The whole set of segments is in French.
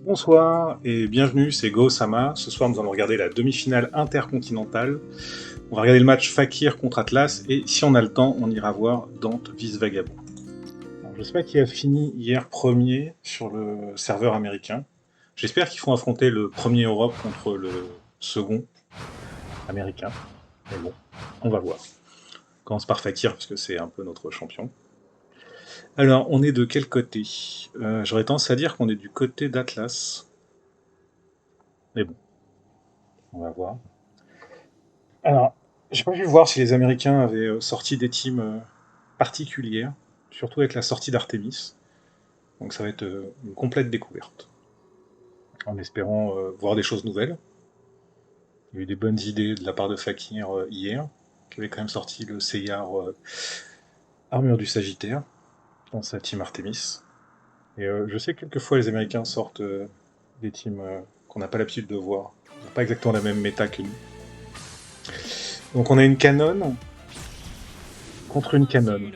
Bonsoir et bienvenue, c'est Go-Sama. Ce soir, nous allons regarder la demi-finale intercontinentale. On va regarder le match Fakir contre Atlas et si on a le temps, on ira voir Dante Vice Vagabond. Alors, je ne sais pas qui a fini hier premier sur le serveur américain. J'espère qu'ils font affronter le premier Europe contre le second américain. Mais bon, on va voir. On commence par Fakir parce que c'est un peu notre champion. Alors, on est de quel côté? J'aurais tendance à dire qu'on est du côté d'Atlas. Mais bon, on va voir. Alors, j'ai pas pu voir si les Américains avaient sorti des teams particulières, surtout avec la sortie d'Artemis. Donc ça va être une complète découverte. En espérant voir des choses nouvelles. Il y a eu des bonnes idées de la part de Fakir hier, qui avait quand même sorti le Seyar Armure du Sagittaire dans sa team Artemis. Et je sais que quelquefois les Américains sortent des teams qu'on n'a pas l'habitude de voir. Ils n'ont pas exactement la même méta que nous. Donc on a une Canon contre une Canon.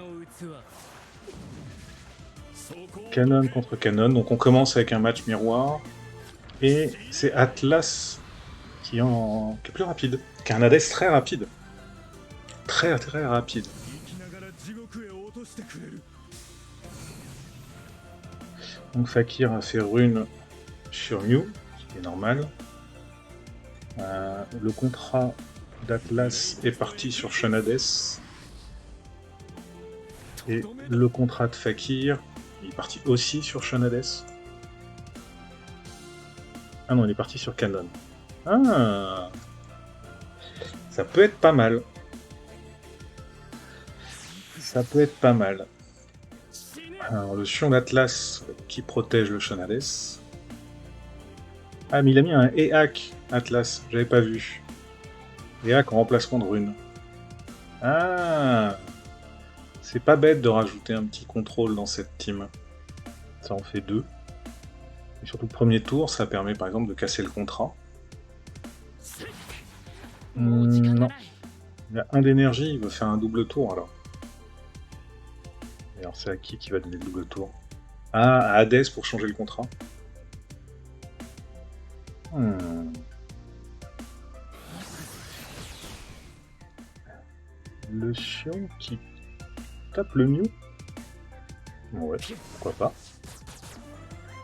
Canon contre Canon, donc on commence avec un match miroir, et c'est Atlas qui est plus rapide, qui a un Hades très rapide. Très très rapide. Donc Fakir a fait rune sur Mew, ce qui est normal. Le contrat d'Atlas est parti sur Shonades. Et le contrat de Fakir il est parti aussi sur Shonades. Ah non, il est parti sur Canon. Ah, ça peut être pas mal. Ça peut être pas mal. Alors, le Sion d'Atlas qui protège le Shonades. Ah, mais il a mis un EAC Atlas, j'avais pas vu. EAC en remplacement de rune. Ah, c'est pas bête de rajouter un petit contrôle dans cette team. Ça en fait deux. Et surtout le premier tour, ça permet par exemple de casser le contrat. Non. Il a un d'énergie, il veut faire un double tour alors. Et alors c'est à qui va donner le double tour? Ah, à Hades pour changer le contrat. Le Sion qui tape le Mew? Ouais, pourquoi pas.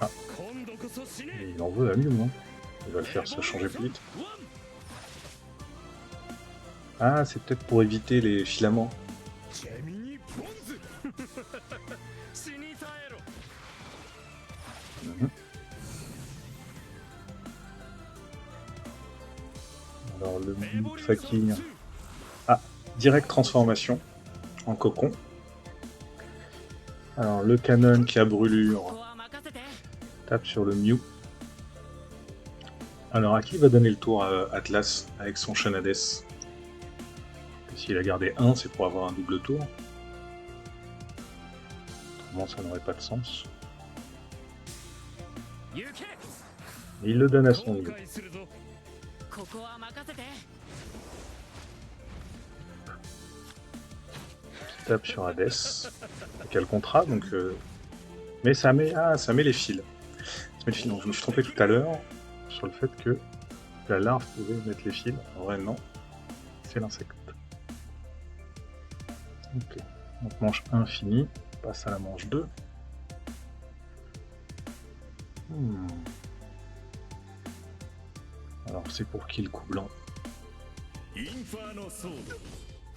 Ah. Et il en veut à Mew, non? Il va le faire se changer plus vite. Ah, c'est peut-être pour éviter les filaments. Alors le Mew Fakir. Ah, direct transformation en cocon. Alors le canon qui a brûlure tape sur le Mew. Alors à qui va donner le tour à Atlas avec son Shonades? S'il a gardé 1, c'est pour avoir un double tour. Autrement, ça n'aurait pas de sens. Et il le donne à son Mew. Qui tape sur Hades. Quel contrat, donc... Mais ça met... Ah, ça met les fils. Ça met les fils. Donc je me suis trompé tout à l'heure sur le fait que la larve pouvait mettre les fils. En vrai, non. C'est l'insecte. Ok. Donc manche 1 finie. On passe à la manche 2. Alors c'est pour qui le coup blanc?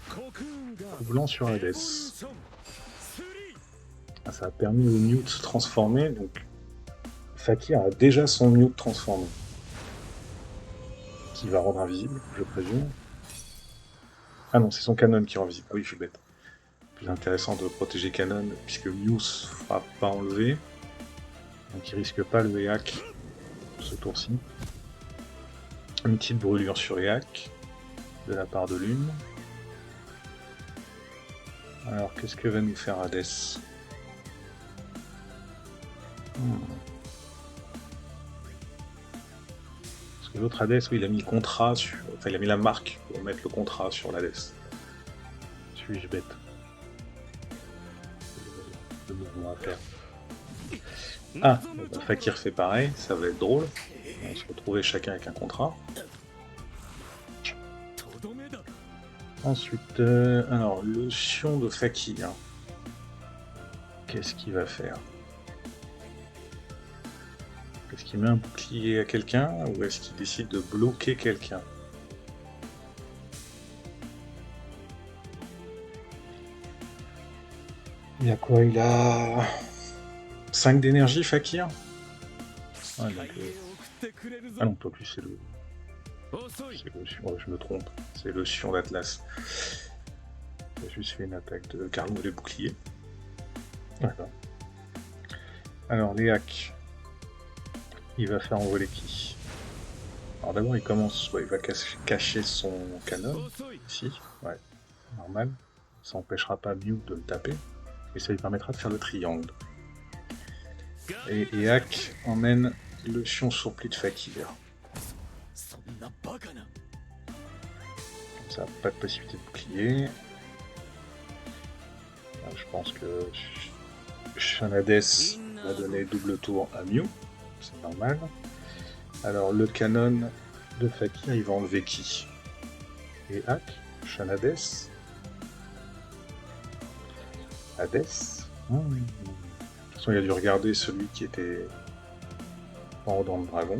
Coup blanc sur Hades. Ah, ça a permis au Mew de se transformer, donc Fakir a déjà son Mew transformé. Qui va rendre invisible, je présume. Ah non, c'est son canon qui rend invisible. Ah oui, je suis bête. Plus intéressant de protéger canon, puisque Mew ne se fera pas enlever. Donc il risque pas le EAC ce tour-ci. Une petite brûlure sur EAC de la part de Lune. Alors qu'est-ce que va nous faire Hades? Parce que l'autre Hades, oui, il a mis le contrat sur... Enfin, il a mis la marque pour mettre le contrat sur l'Hades. Suis-je bête? Le mouvement à faire. Ah, bah, Fakir fait pareil, ça va être drôle. On va se retrouver chacun avec un contrat. Ensuite, alors, le Sion de Fakir. Qu'est-ce qu'il va faire? Est-ce qu'il met un bouclier à quelqu'un ou est-ce qu'il décide de bloquer quelqu'un? Il a quoi? Il a 5 d'énergie, Fakir? Ah, donc, ah non, pas plus, c'est le... Ouais, je me trompe, c'est le Sion d'Atlas. Il a juste fait une attaque de Carlo les boucliers. D'accord. Alors, les hacks. Il va faire envoler qui? Alors d'abord, il commence... Ouais, il va cacher son canon. Ici, ouais, normal. Ça n'empêchera pas Mew de le taper. Et ça lui permettra de faire le triangle. Et Hack emmène le Sion surplis de Fakir. Comme ça, pas de possibilité de bouclier. Je pense que Shanades va donner double tour à Mew. C'est normal. Alors le canon de Fakir, il va enlever qui? Et Hack, Shanades, Hades. De toute façon, il a dû regarder celui qui était en haut dans le dragon.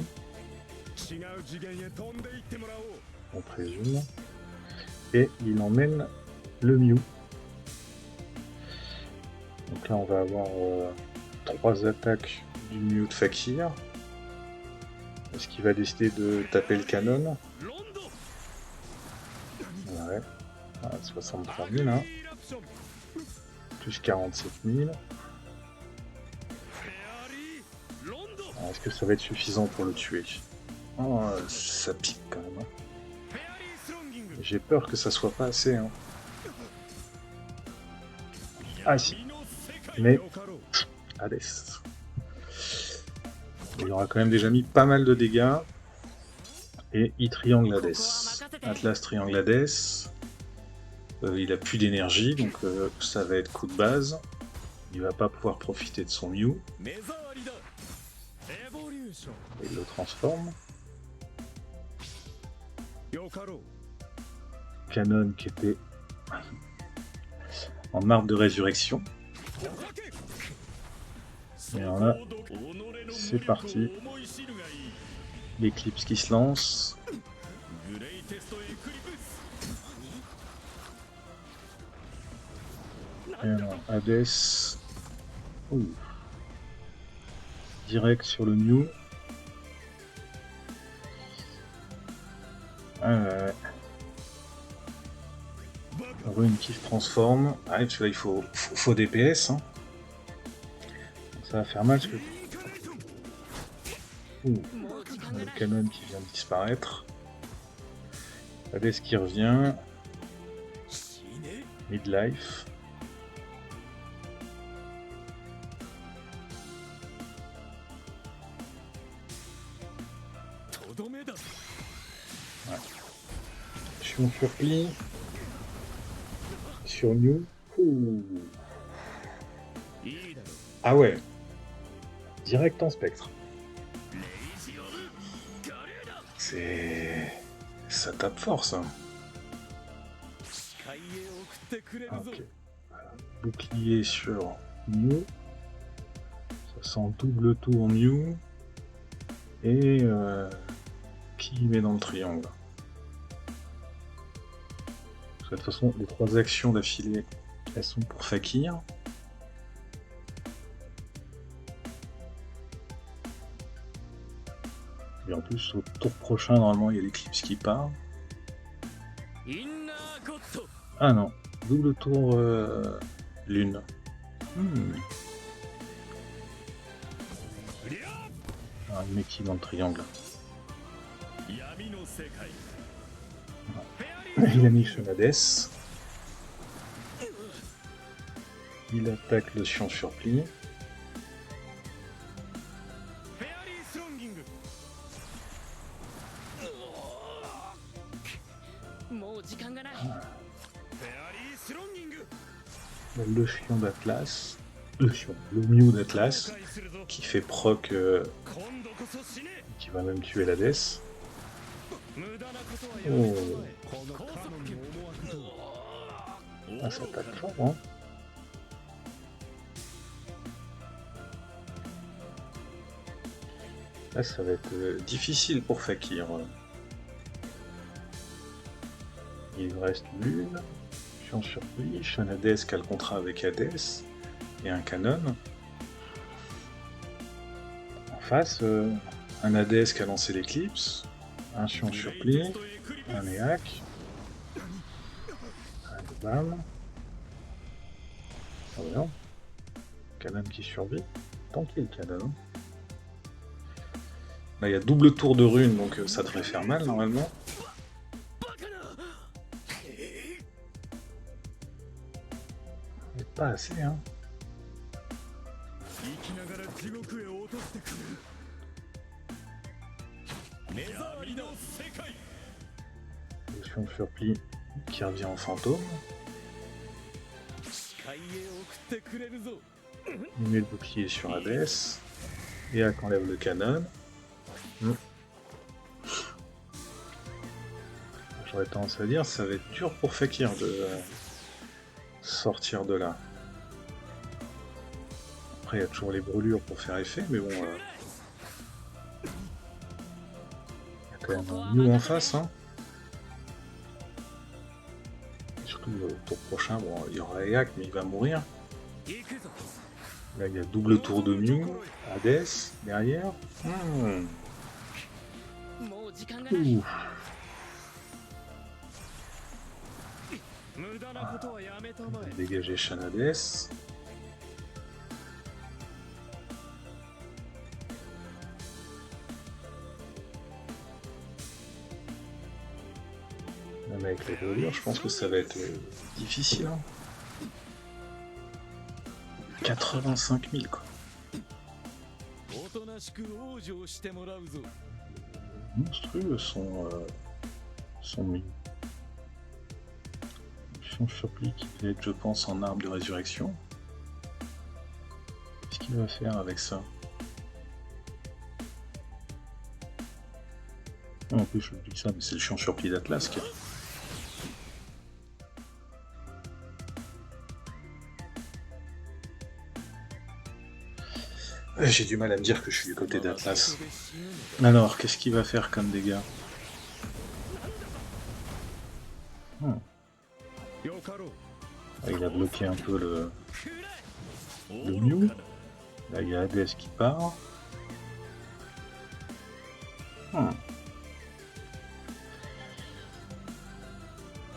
On présume. Et il emmène le Mew. Donc là, on va avoir 3 attaques du Mew de Fakir. Est-ce qu'il va décider de taper le canon? Ouais. 63 000, hein. Plus 47 000. Est-ce que ça va être suffisant pour le tuer? Oh, ça pique quand même. Hein. J'ai peur que ça soit pas assez. Hein. Ah si. Mais... Hades. Il aura quand même déjà mis pas mal de dégâts. Et il triangle Hades. Atlas triangle Hades. Il a plus d'énergie, donc ça va être coup de base. Il va pas pouvoir profiter de son Mew. Il le transforme. Canon qui était en marque de résurrection. Et alors là, c'est parti. L'éclipse qui se lance. Et alors, Hades. Ouh. Direct sur le Mew. Rune qui se transforme. Ah, parce que là il faut DPS. Hein. Donc ça va faire mal parce que. Ouh. Le canon qui vient de disparaître. Hades qui revient. Midlife. Ouais. Sion surplis. Sur Mew. Ah ouais. Direct en spectre. C'est... Ça tape fort ça. Ok. Voilà. Bouclier sur Mew. Ça sent double tour Mew. Et qui met dans le triangle? De toute façon, les 3 actions d'affilée, elles sont pour Fakir. Et en plus, au tour prochain, normalement, il y a l'éclipse qui part. Ah non, double tour lune. Ah, il met qui dans le triangle? Il a mis Shanades. Il attaque le Sion surplis. Le Sion d'Atlas. le Mew d'Atlas, qui fait proc, qui va même tuer la Death. Oh. Ah, ça tape fort, hein. Là, ça va être difficile pour Fakir. Il me reste l'une. Je suis en surprise. Un Hades qui a le contrat avec Hades. Et un Canon. En face, un Hades qui a lancé l'Eclipse. Un Chion Surplis. Un Eak. Un Bam. Ah ouais, non. Canon qui survit. Tranquille, Canon. Là, il y a double tour de rune, donc ça devrait faire mal, normalement. Mais pas assez, hein. Potion surplis qui revient en fantôme. Il met le bouclier sur Hades. Et Ak enlève le canon. J'aurais tendance à dire ça va être dur pour Fakir de sortir de là. Après il y a toujours les brûlures pour faire effet, mais bon... il y a quand même un Mew en face, hein. Et surtout le tour prochain, bon, il y aura Eak, mais il va mourir. Là il y a double tour de Mew, Hades derrière. Ouf. Dégager Shanades. Même avec les brûlures, je pense que ça va être difficile. Hein. 85 000 quoi. Monstrueux son mis. Son surplis qui va être, je pense, en arbre de résurrection. Qu'est-ce qu'il va faire avec ça? En plus, je dis ça, mais c'est le chiant surplis d'Atlas qui... J'ai du mal à me dire que je suis du côté d'Atlas. Alors, qu'est-ce qu'il va faire comme dégâts? Ah, il a bloqué un peu le Mew. Là, il y a Hades qui part.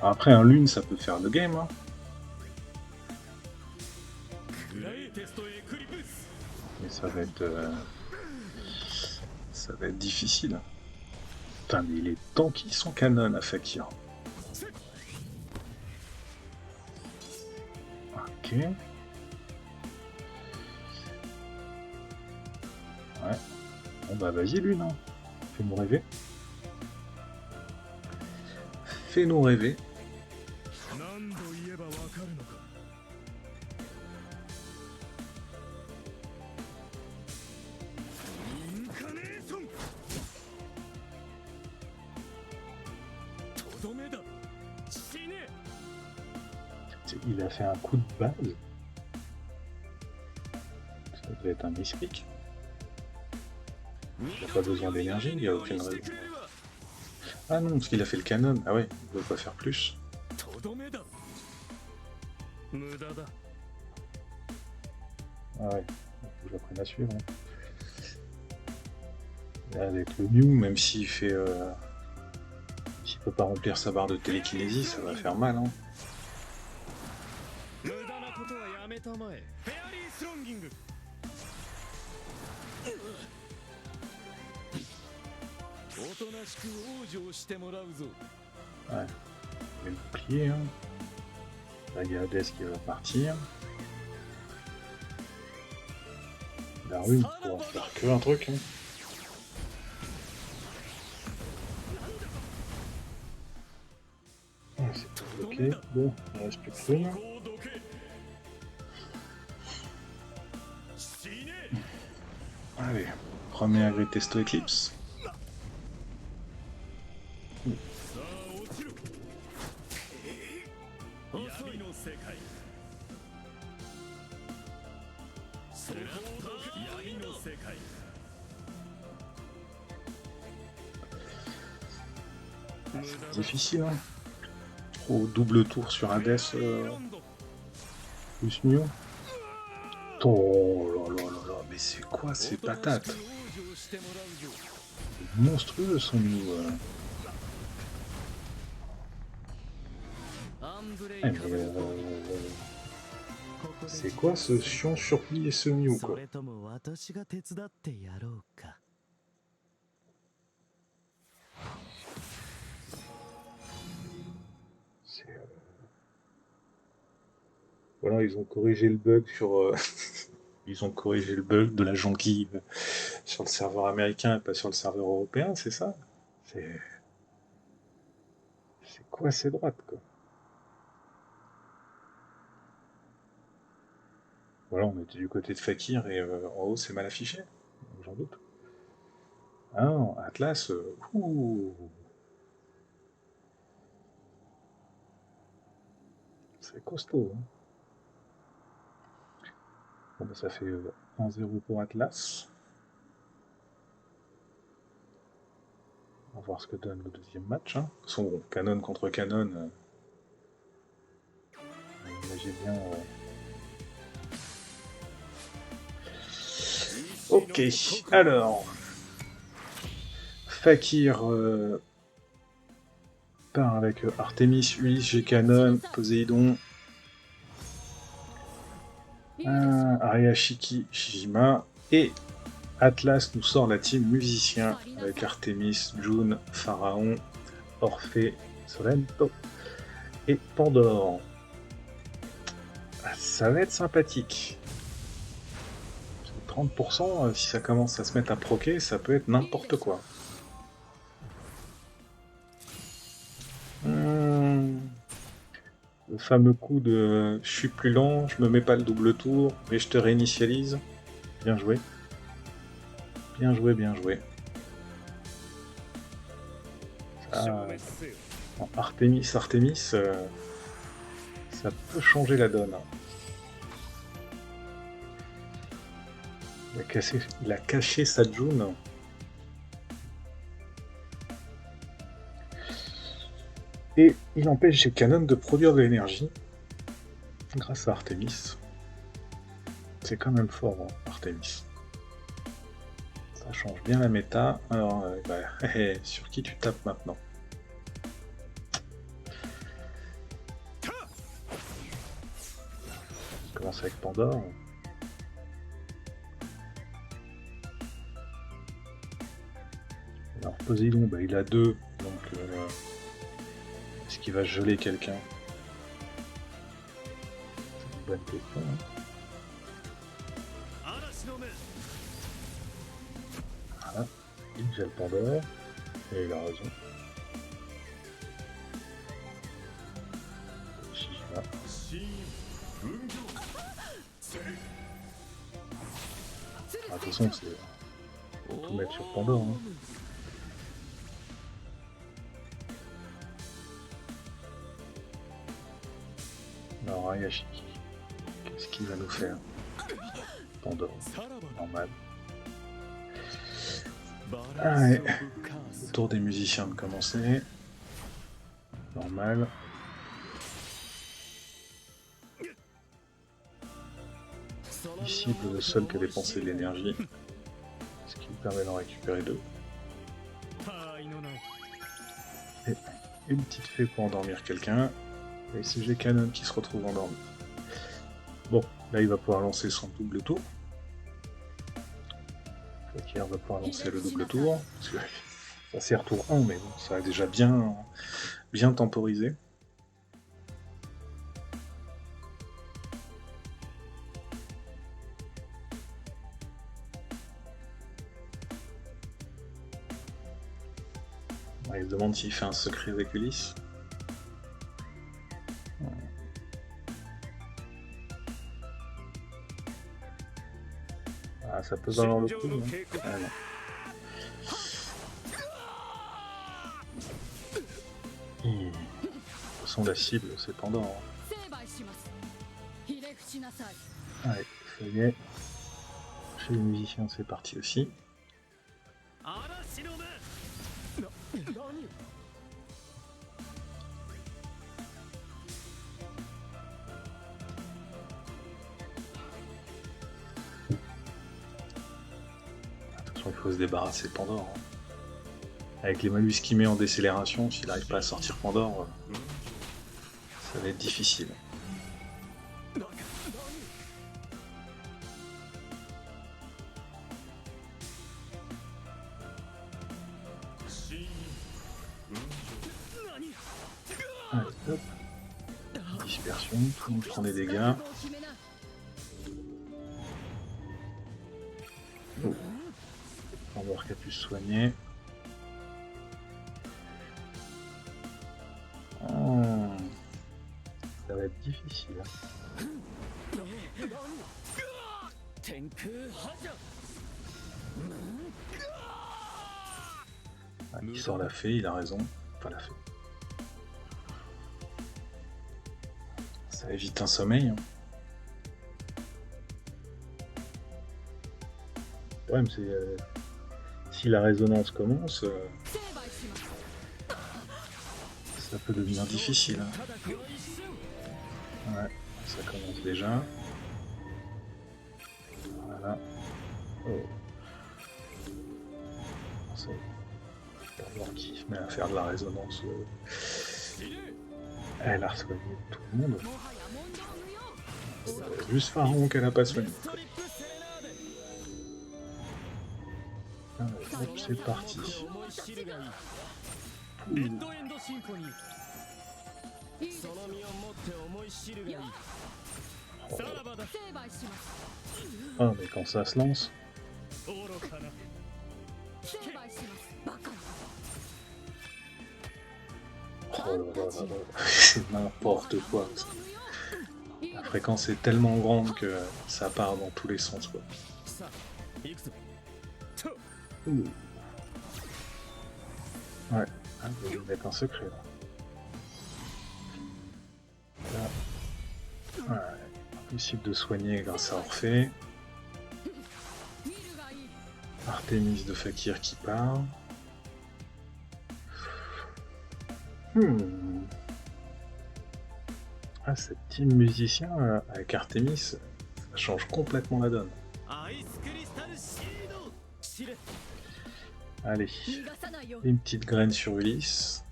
Après, un lune, ça peut faire le game. Hein. Mais ça va être difficile. Putain, mais il est tanky son canon à Fakir. Ok. Ouais. Bon bah vas-y lune, hein. Fais-nous rêver. Fais-nous rêver. Il a fait un coup de base. Ça doit être un mystique. Il n'a pas besoin d'énergie, il n'y a aucune raison. Ah non, parce qu'il a fait le canon. Ah ouais, il ne veut pas faire plus. Ah ouais, il faut que j'apprenne à suivre. Hein. Là, avec le Mew, même s'il fait... s'il peut pas remplir sa barre de télékinésie, ça va faire mal. Hein. Ouais, il y a le bouclier. Hein. Là, il y a Hades qui va partir. La rune pour faire que un truc. Hein. Ah, c'est tout bloqué. Bon, il reste plus que rune. Allez, premier Great Testo Eclipse. C'est difficile, hein. Trop double tour sur Hades plus Mew. Oh là là là là, mais c'est quoi ces patates? Monstrueux son Mew. Eh, mais, c'est quoi ce chiant surplis et ce Mew, quoi? Voilà, ils ont corrigé le bug sur... ils ont corrigé le bug de la jonquille sur le serveur américain et pas sur le serveur européen, c'est ça? C'est quoi ces droites, quoi? Voilà, on était du côté de Fakir et en haut c'est mal affiché, j'en doute. Ah non, Atlas, ouh, c'est costaud, hein. Bon, bah, ça fait 1-0 pour Atlas. On va voir ce que donne le deuxième match. Hein. De toute façon, bon, Canon contre Canon, on imagine bien. Ok, alors. Fakir part avec Artemis, Ulysse, G-Canon, Poséidon, Ariashiki, Shijima, et Atlas nous sort la team musicien avec Artemis, June, Pharaon, Orphée, Sorrento et Pandore. Ça va être sympathique. 30%, si ça commence à se mettre à proquer, ça peut être n'importe quoi. Le fameux coup de je suis plus lent, je me mets pas le double tour, mais je te réinitialise. Bien joué. Bien joué, bien joué. Ça, Artemis, ça peut changer la donne. Il a caché sa June. Et il empêche chez Canon de produire de l'énergie grâce à Artemis. C'est quand même fort, hein, Artemis. Ça change bien la méta. Alors, sur qui tu tapes maintenant? On commence avec Pandore. Alors Poséidon, il a 2, donc est-ce qu'il va geler quelqu'un? C'est une bonne question. Hein. Voilà, il gèle Pandore, et il a raison. Shijima. De toute façon, c'est... faut tout mettre sur Pandore. Hein. Alors Ayashiki, qu'est-ce qu'il va nous faire? Pandore, normal. Allez, le tour des musiciens de commencer. Normal. Il cible le seul qui a dépensé de l'énergie, ce qui lui permet d'en récupérer 2. Et une petite fée pour endormir quelqu'un. Et c'est G-Canon qui se retrouve endormi. Bon, là il va pouvoir lancer son double tour. Fakir va pouvoir lancer le double tour. Parce que ça sert tour 1, mais bon, ça a déjà bien temporisé. Il se demande s'il fait un secret avec Ulysse. Ah, ça peut valoir le coup, non? Ah non. De toute façon, la cible, c'est Pandore. Hein. Allez, ça y est. Chez les musiciens, c'est parti aussi. Attention, il faut se débarrasser de Pandore. Hein. Avec les malus qu'il met en décélération, s'il n'arrive pas à sortir Pandore, ça va être difficile. Allez, hop. Dispersion, tout le monde prend des dégâts. Oh. On va voir qu'elle puisse soigner. Oh. Ça va être difficile. Ah, il sort la fée, il a raison. Pas la fée. Ça évite un sommeil. Hein. Le problème c'est si la résonance commence, ça peut devenir difficile. Hein. Ouais, ça commence déjà. Voilà. Oh. Alors qui se met à faire de la résonance. Elle a soigné tout le monde. Juste Pharaon qu'elle a pas soigné. Hop, c'est parti. Ah, mais quand ça se lance. Oh là là là là, c'est n'importe quoi. La fréquence est tellement grande que ça part dans tous les sens, quoi. Ouais, ah, je vais mettre un secret là. Ouais, impossible de soigner grâce à Orphée. Artémis de Fakir qui part. Ah, cette team musicien avec Artémis, ça change complètement la donne. Allez, une petite graine sur Ulysse.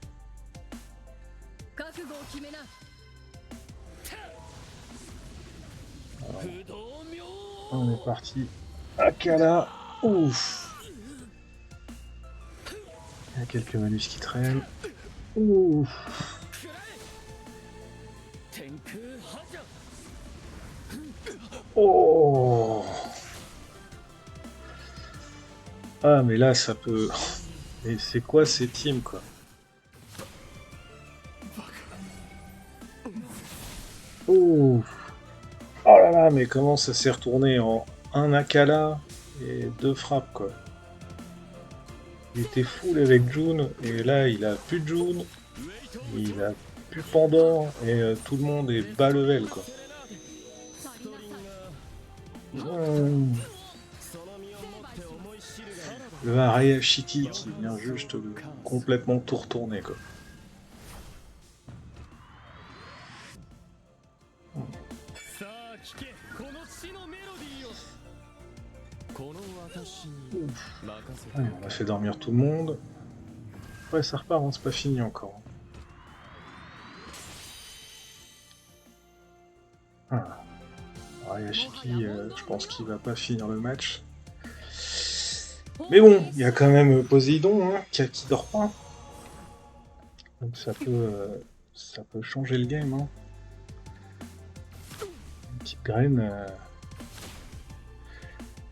Alors, on est parti. Akala, ouf. Il y a quelques malus qui traînent. Ouf. Oh. Ah mais là ça peut... Et c'est quoi ces teams quoi? Ouf. Oh là là, mais comment ça s'est retourné en un Akala et 2 frappes quoi. Il était full avec June et là il a plus de June, il a plus Pandore et tout le monde est bas level quoi. Le Arayashiki qui vient juste complètement tout retourner quoi. Allez, on a fait dormir tout le monde. Ouais, ça repart, hein, c'est pas fini encore. Ah. Arayashiki, je pense qu'il va pas finir le match. Mais bon, il y a quand même Poséidon hein, qui dort pas. Donc ça peut changer le game. Hein. Une petite graine.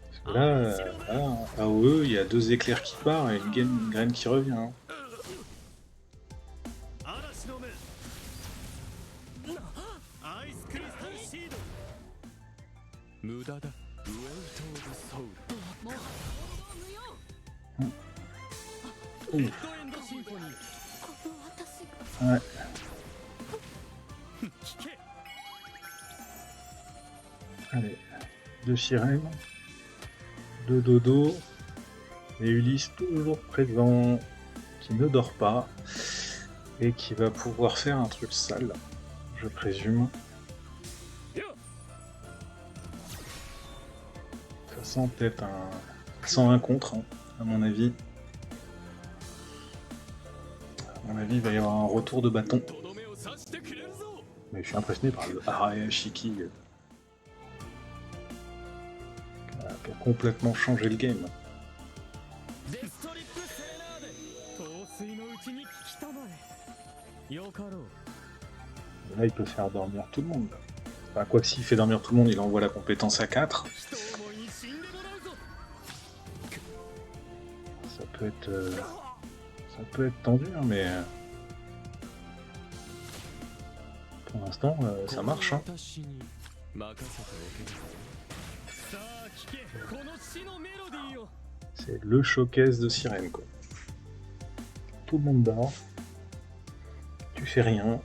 Parce que là, AOE, il y a 2 éclairs qui partent et une graine qui revient. Hein. Ouf. Ouais. Allez, 2 sirènes, 2 dodo, et Ulysse toujours présent, qui ne dort pas, et qui va pouvoir faire un truc sale, je présume. Ça sent peut-être un... Ça sent un contre, hein, à mon avis. À mon avis, il va y avoir un retour de bâton. Mais je suis impressionné par le Arashiki qui a complètement changé le game. Là, il peut faire dormir tout le monde. Enfin, quoi que s'il fait dormir tout le monde, il envoie la compétence à 4. Ça peut être tendu, hein, mais pour l'instant, ça marche. Hein. C'est le showcase de sirène, quoi. Tout le monde dort. Tu fais rien.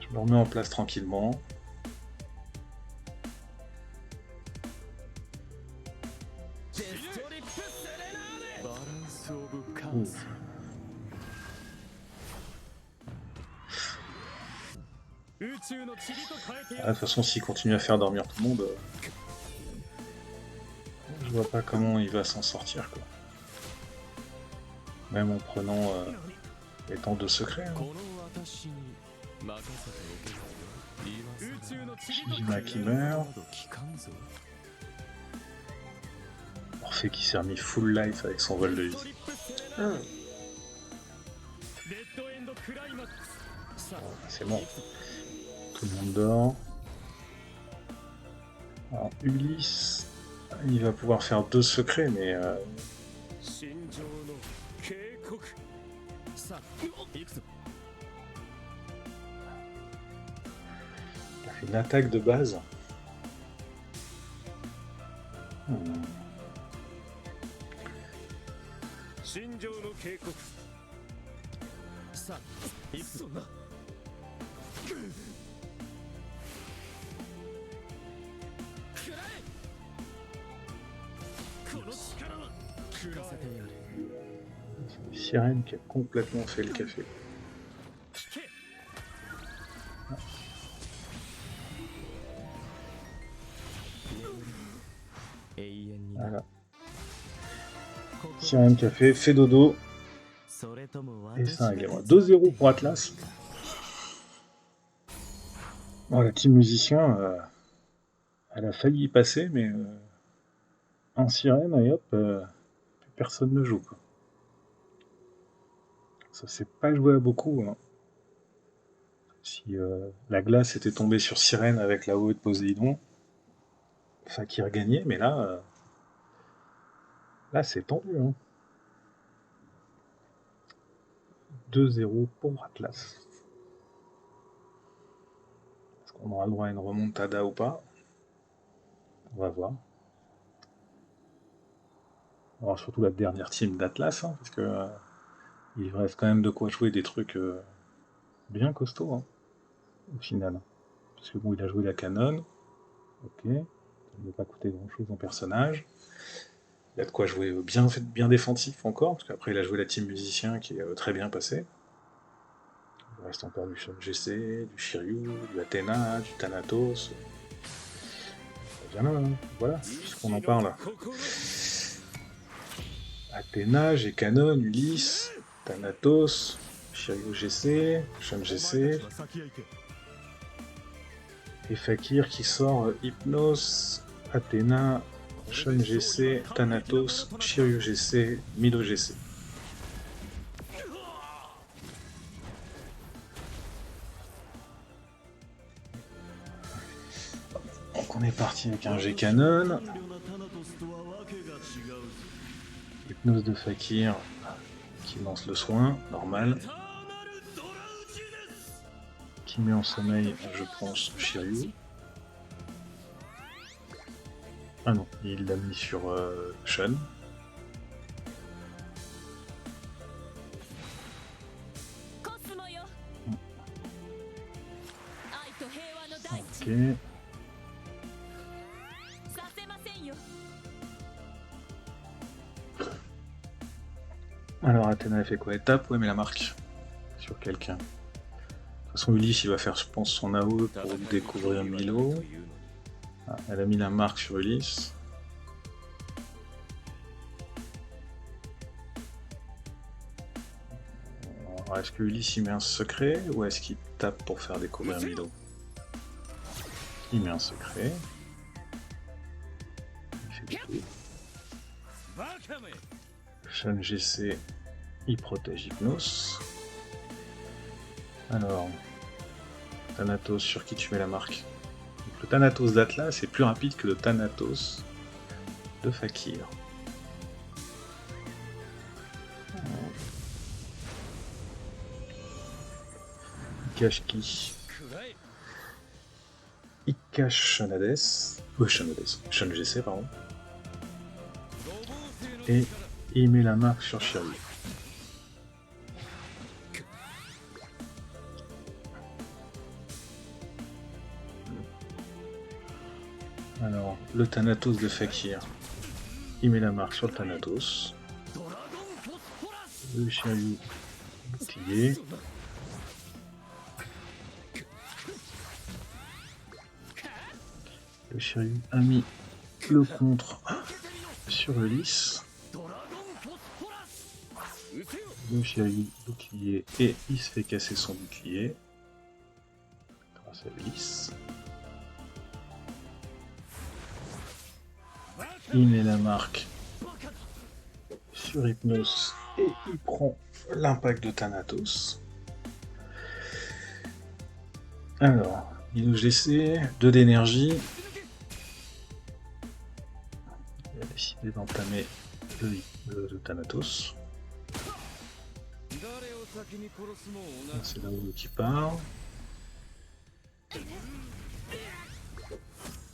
Je me remets en place tranquillement. Ouf. Ah, de toute façon, s'il continue à faire dormir tout le monde, je vois pas comment il va s'en sortir, quoi. Même en prenant les temps de secret. Hein. Shijima qui meurt. Orphée qui s'est remis full life avec son vol de vie. C'est bon. Tout le monde dort. Alors Ulysse, il va pouvoir faire 2 secrets, mais... Il a fait une attaque de base. Sirène qui a complètement fait le café. Voilà. Sirène qui a fait dodo. Et ça a gagné. 2-0 pour Atlas. Bon, la team musicien, elle a failli y passer, mais en sirène, et hop, personne ne joue, quoi. Ça s'est pas joué à beaucoup. Hein. Si la glace était tombée sur sirène avec la haut de Poséidon, Fakir gagnait, mais là, là c'est tendu. Hein. 2-0 pour Atlas. Est-ce qu'on aura le droit à une remontada ou pas? On va voir. Alors surtout la dernière team d'Atlas, hein, parce que il reste quand même de quoi jouer des trucs bien costauds, hein, au final. Parce que bon, il a joué la canon, ok, ça ne va pas coûter grand chose en personnage. Il a de quoi jouer bien défensif encore, parce qu'après il a joué la team musicien qui est très bien passée. Il reste encore du Shun GC, du Shiryu, du Athena, du Thanatos. Bien là, hein. Voilà, puisqu'on en parle. Athena, G-Canon, Ulysse, Thanatos, Shiryu GC, Shun GC. Et Fakir qui sort Hypnos, Athena, Shun GC, Thanatos, Shiryu GC, Mido GC. Donc on est parti avec un G-Canon. Hypnose de Fakir qui lance le soin, normal. Qui met en sommeil, je pense, Shiryu. Ah non, il l'a mis sur Shun. Ok. Alors Athéna elle fait quoi? Elle tape? Ouais mais la marque sur quelqu'un. De toute façon Ulysse il va faire je pense son AOE pour découvrir Milo. Ah, elle a mis la marque sur Ulysse. Alors, est-ce que Ulysse il met un secret ou est-ce qu'il tape pour faire découvrir Milo? Il met un secret. Il fait tout. Sean GC, il protège Hypnos. Alors, Thanatos, sur qui tu mets la marque? Donc, le Thanatos d'Atlas est plus rapide que le Thanatos de Fakir. Il cache qui? Il cache Shonades. Shon GC, pardon. Et il met la marque sur Shiryu. Alors, le Thanatos de Fakir, il met la marque sur le Thanatos. Le Shiryu bouclier. Le Shiryu a mis le contre sur Ulysse. Le Shiryu bouclier et il se fait casser son bouclier grâce à Ulysse. Il met la marque sur Hypnos et il prend l'impact de Thanatos. Alors, il nous GC, 2 d'énergie. Il a décidé d'entamer le Thanatos. C'est là où qui part.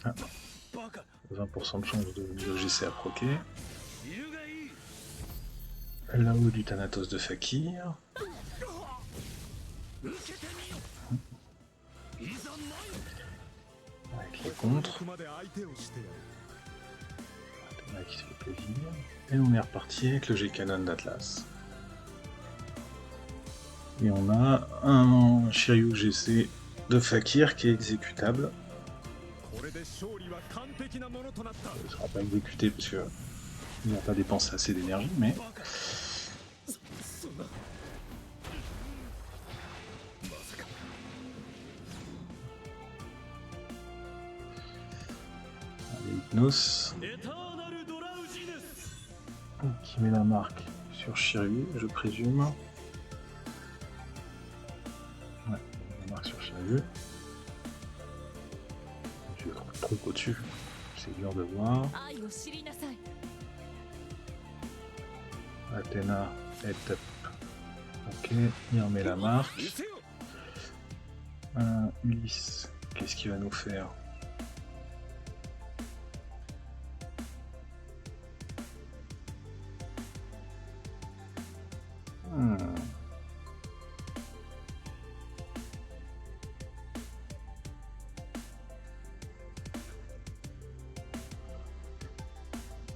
Ah. 20% de chance de GC à proquer. Là-haut du Thanatos de Fakir. Avec les contres. Athéna qui se fait plaisir. Et on est reparti avec le G-Canon d'Atlas. Et on a un Shiryu GC de Fakir qui est exécutable. Il ne sera pas exécuté parce qu'il n'a pas dépensé assez d'énergie, mais... Allez, Hypnos. Qui met la marque sur Shiryu, je présume. Ouais, la marque sur Shiryu. Je vais trouver le truc au-dessus, c'est dur de voir. Athéna, elle tape. Ok, il remet la marque. Ulysse, qu'est-ce qu'il va nous faire?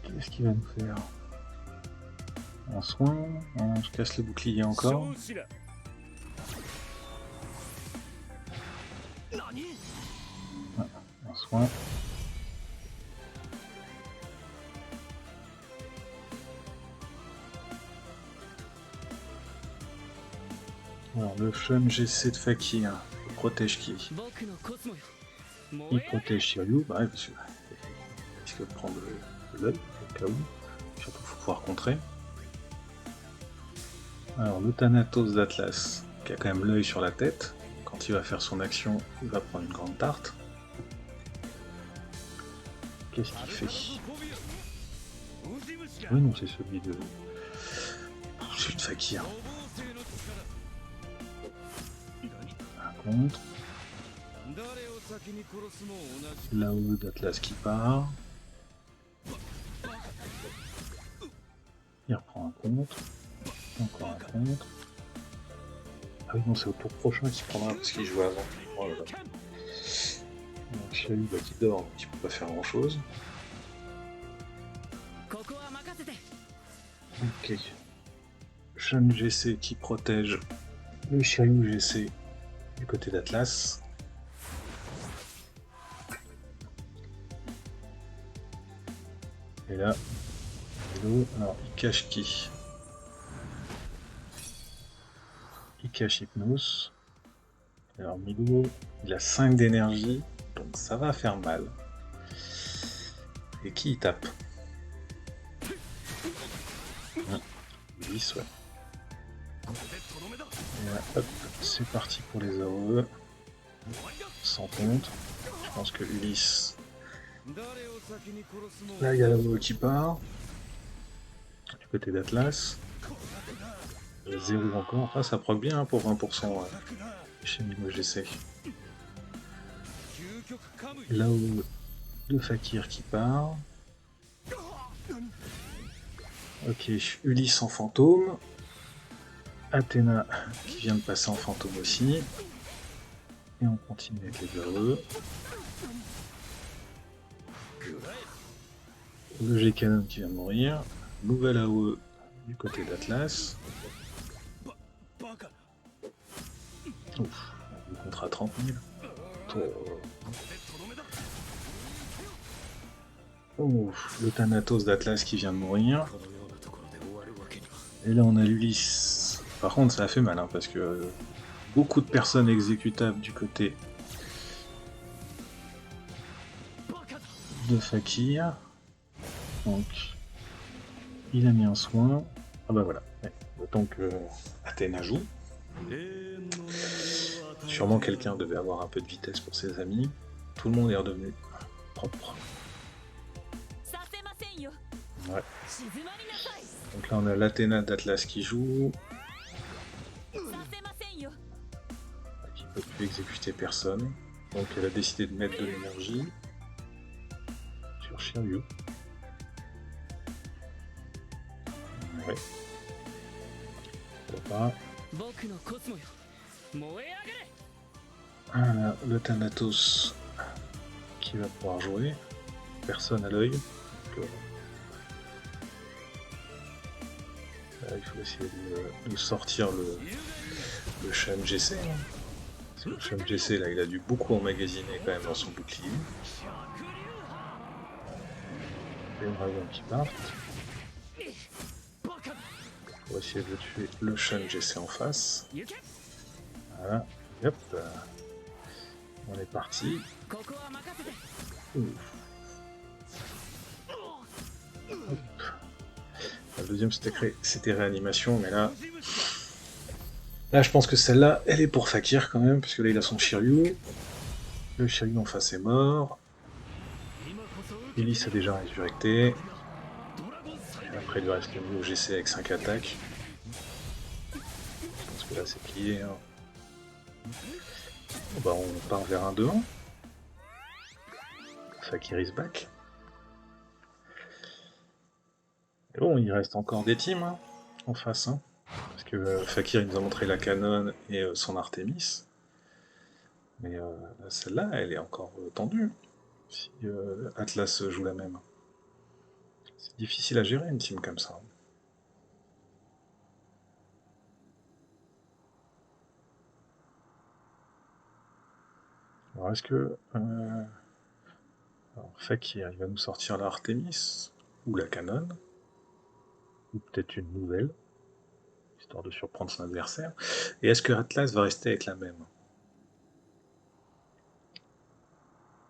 Qu'est-ce qu'il va nous faire? Un soin, je casse le bouclier encore. Un soin. Alors le Shun GC de Fakir, il protège qui? Il protège Shiryu, bah ouais, parce qu'il risque de prendre l'œil, au cas où. Surtout il faut pouvoir contrer. Alors le Thanatos d'Atlas, qui a quand même l'œil sur la tête, quand il va faire son action, il va prendre une grande tarte. Qu'est-ce qu'il fait? Oui non, c'est celui de Fakir. Un contre. Là-haut d'Atlas qui part. Il reprend un contre. Encore un contre. Ah oui non, c'est au tour prochain qu'il prendra parce qu'il jouait avant. Oh là là. Un Chialu qui dort, donc il peut pas faire grand chose. Ok. Jeune GC qui protège le Chialu GC du côté d'Atlas. Et là, Milo, alors il cache qui? Il cache Hypnos. Alors Milo, il a 5 d'énergie, donc ça va faire mal. Et qui il tape? Ulysse, ouais. Et là, hop, c'est parti pour les AOE. Sans compte. Je pense que Ulysse... Là, il y a l'AOE qui part. Du côté d'Atlas. 0 encore. Ah, ça proc bien hein, pour 20% chez Milo GC. L'AOE de Fakir qui part. Ok, Ulysse en fantôme. Athéna qui vient de passer en fantôme aussi. Et on continue avec les AOE. Le G-Canon qui vient de mourir. Nouvelle AOE du côté d'Atlas. Ouf, le contrat 30 000. Ouf, le Thanatos d'Atlas qui vient de mourir. Et là on a l'Ulysse. Par contre ça a fait mal hein, parce que beaucoup de personnes exécutables du côté de Fakir. Donc il a mis un soin. Ah bah voilà, ouais. Autant que Athéna joue. Sûrement quelqu'un devait avoir un peu de vitesse pour ses amis. Tout le monde est redevenu propre. Ouais. Donc là on a l'Athéna d'Atlas qui joue. Qui peut plus exécuter personne. Donc elle a décidé de mettre de l'énergie sur Shiryu. Ouais. Pourquoi pas. Voilà, le Thanatos qui va pouvoir jouer. Personne à l'œil. Il faut essayer de sortir le Shan GC. Hein. Parce que le Shan GC là il a dû beaucoup emmagasiner quand même dans son bouclier. Les dragons qui partent. On va essayer de tuer le Shan GC en face. Voilà. Hop. On est parti. Ouf. Hop. La deuxième c'était réanimation, mais là je pense que celle-là, elle est pour Fakir quand même, parce que là il a son Shiryu. Le Shiryu en face est mort. Ulysse a déjà résurrecté. Et après il lui reste le Milo GC avec 5 attaques. Je pense que là c'est plié. Hein. Bah, on part vers un 2-1. Fakir is back. Et bon, il reste encore des teams hein, en face. Hein, parce que Fakir il nous a montré la Canon et son Artemis. Mais celle-là, elle est encore tendue. Si Atlas joue la même. C'est difficile à gérer une team comme ça. Alors est-ce que... Alors, Fakir, il va nous sortir la Artemis, ou la Canon, ou peut-être une nouvelle, histoire de surprendre son adversaire. Et est-ce que Atlas va rester avec la même?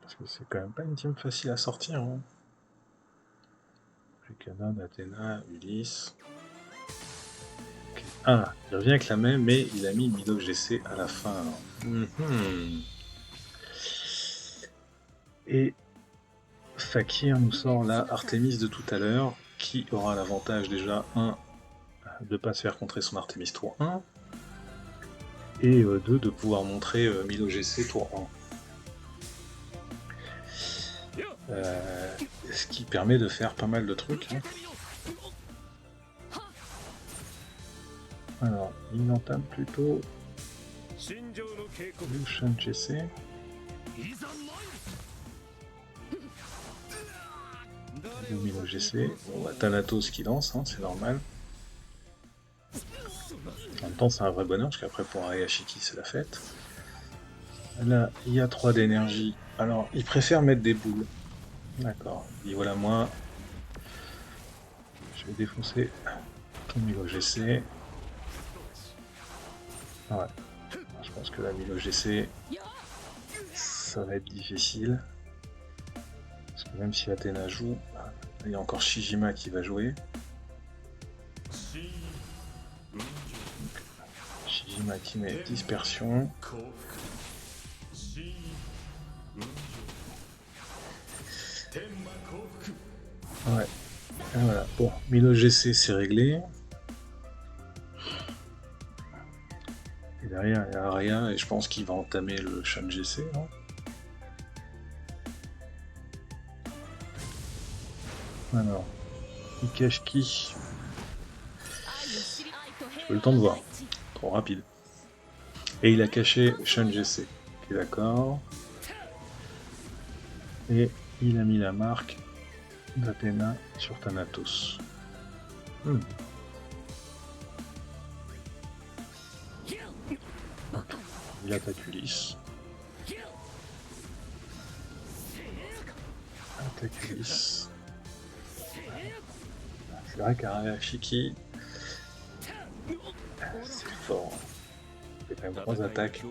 Parce que c'est quand même pas une team facile à sortir. Hein. Canon, Athéna, Ulysse... Okay. Ah, il revient avec la même, mais il a mis Milo GC à la fin. Et Fakir nous sort la Artemis de tout à l'heure, qui aura l'avantage déjà, 1, de ne pas se faire contrer son Artemis tour 1, et 2, de pouvoir montrer Milo GC tour 1. Ce qui permet de faire pas mal de trucs. Hein. Alors, il entame plutôt le Shan GC. Milo GC. Bon, bah, Thanatos qui lance, hein, c'est normal. En même temps, c'est un vrai bonheur, parce qu'après, pour Ayashiki, c'est la fête. Là, il y a 3 d'énergie. Alors, il préfère mettre des boules. D'accord. Il dit voilà, moi, je vais défoncer ton Milo GC. Ouais. Je pense que la Milo GC, ça va être difficile. Parce que même si Athéna joue, il y a encore Shijima qui va jouer. Donc, Shijima qui met dispersion. Ouais. Et voilà. Bon, Milo GC c'est réglé. Et derrière il y a Arya et je pense qu'il va entamer le Shan GC, non? Alors, il cache qui? J'ai eu le temps de voir. Trop rapide. Et il a caché Shan GC. Ok, d'accord. Et il a mis la marque d'Athéna sur Thanatos. Il attaque Ulysse. Attaque Ulysse. C'est vrai qu'Arashiki, c'est fort. Il fait quand même 3 attaques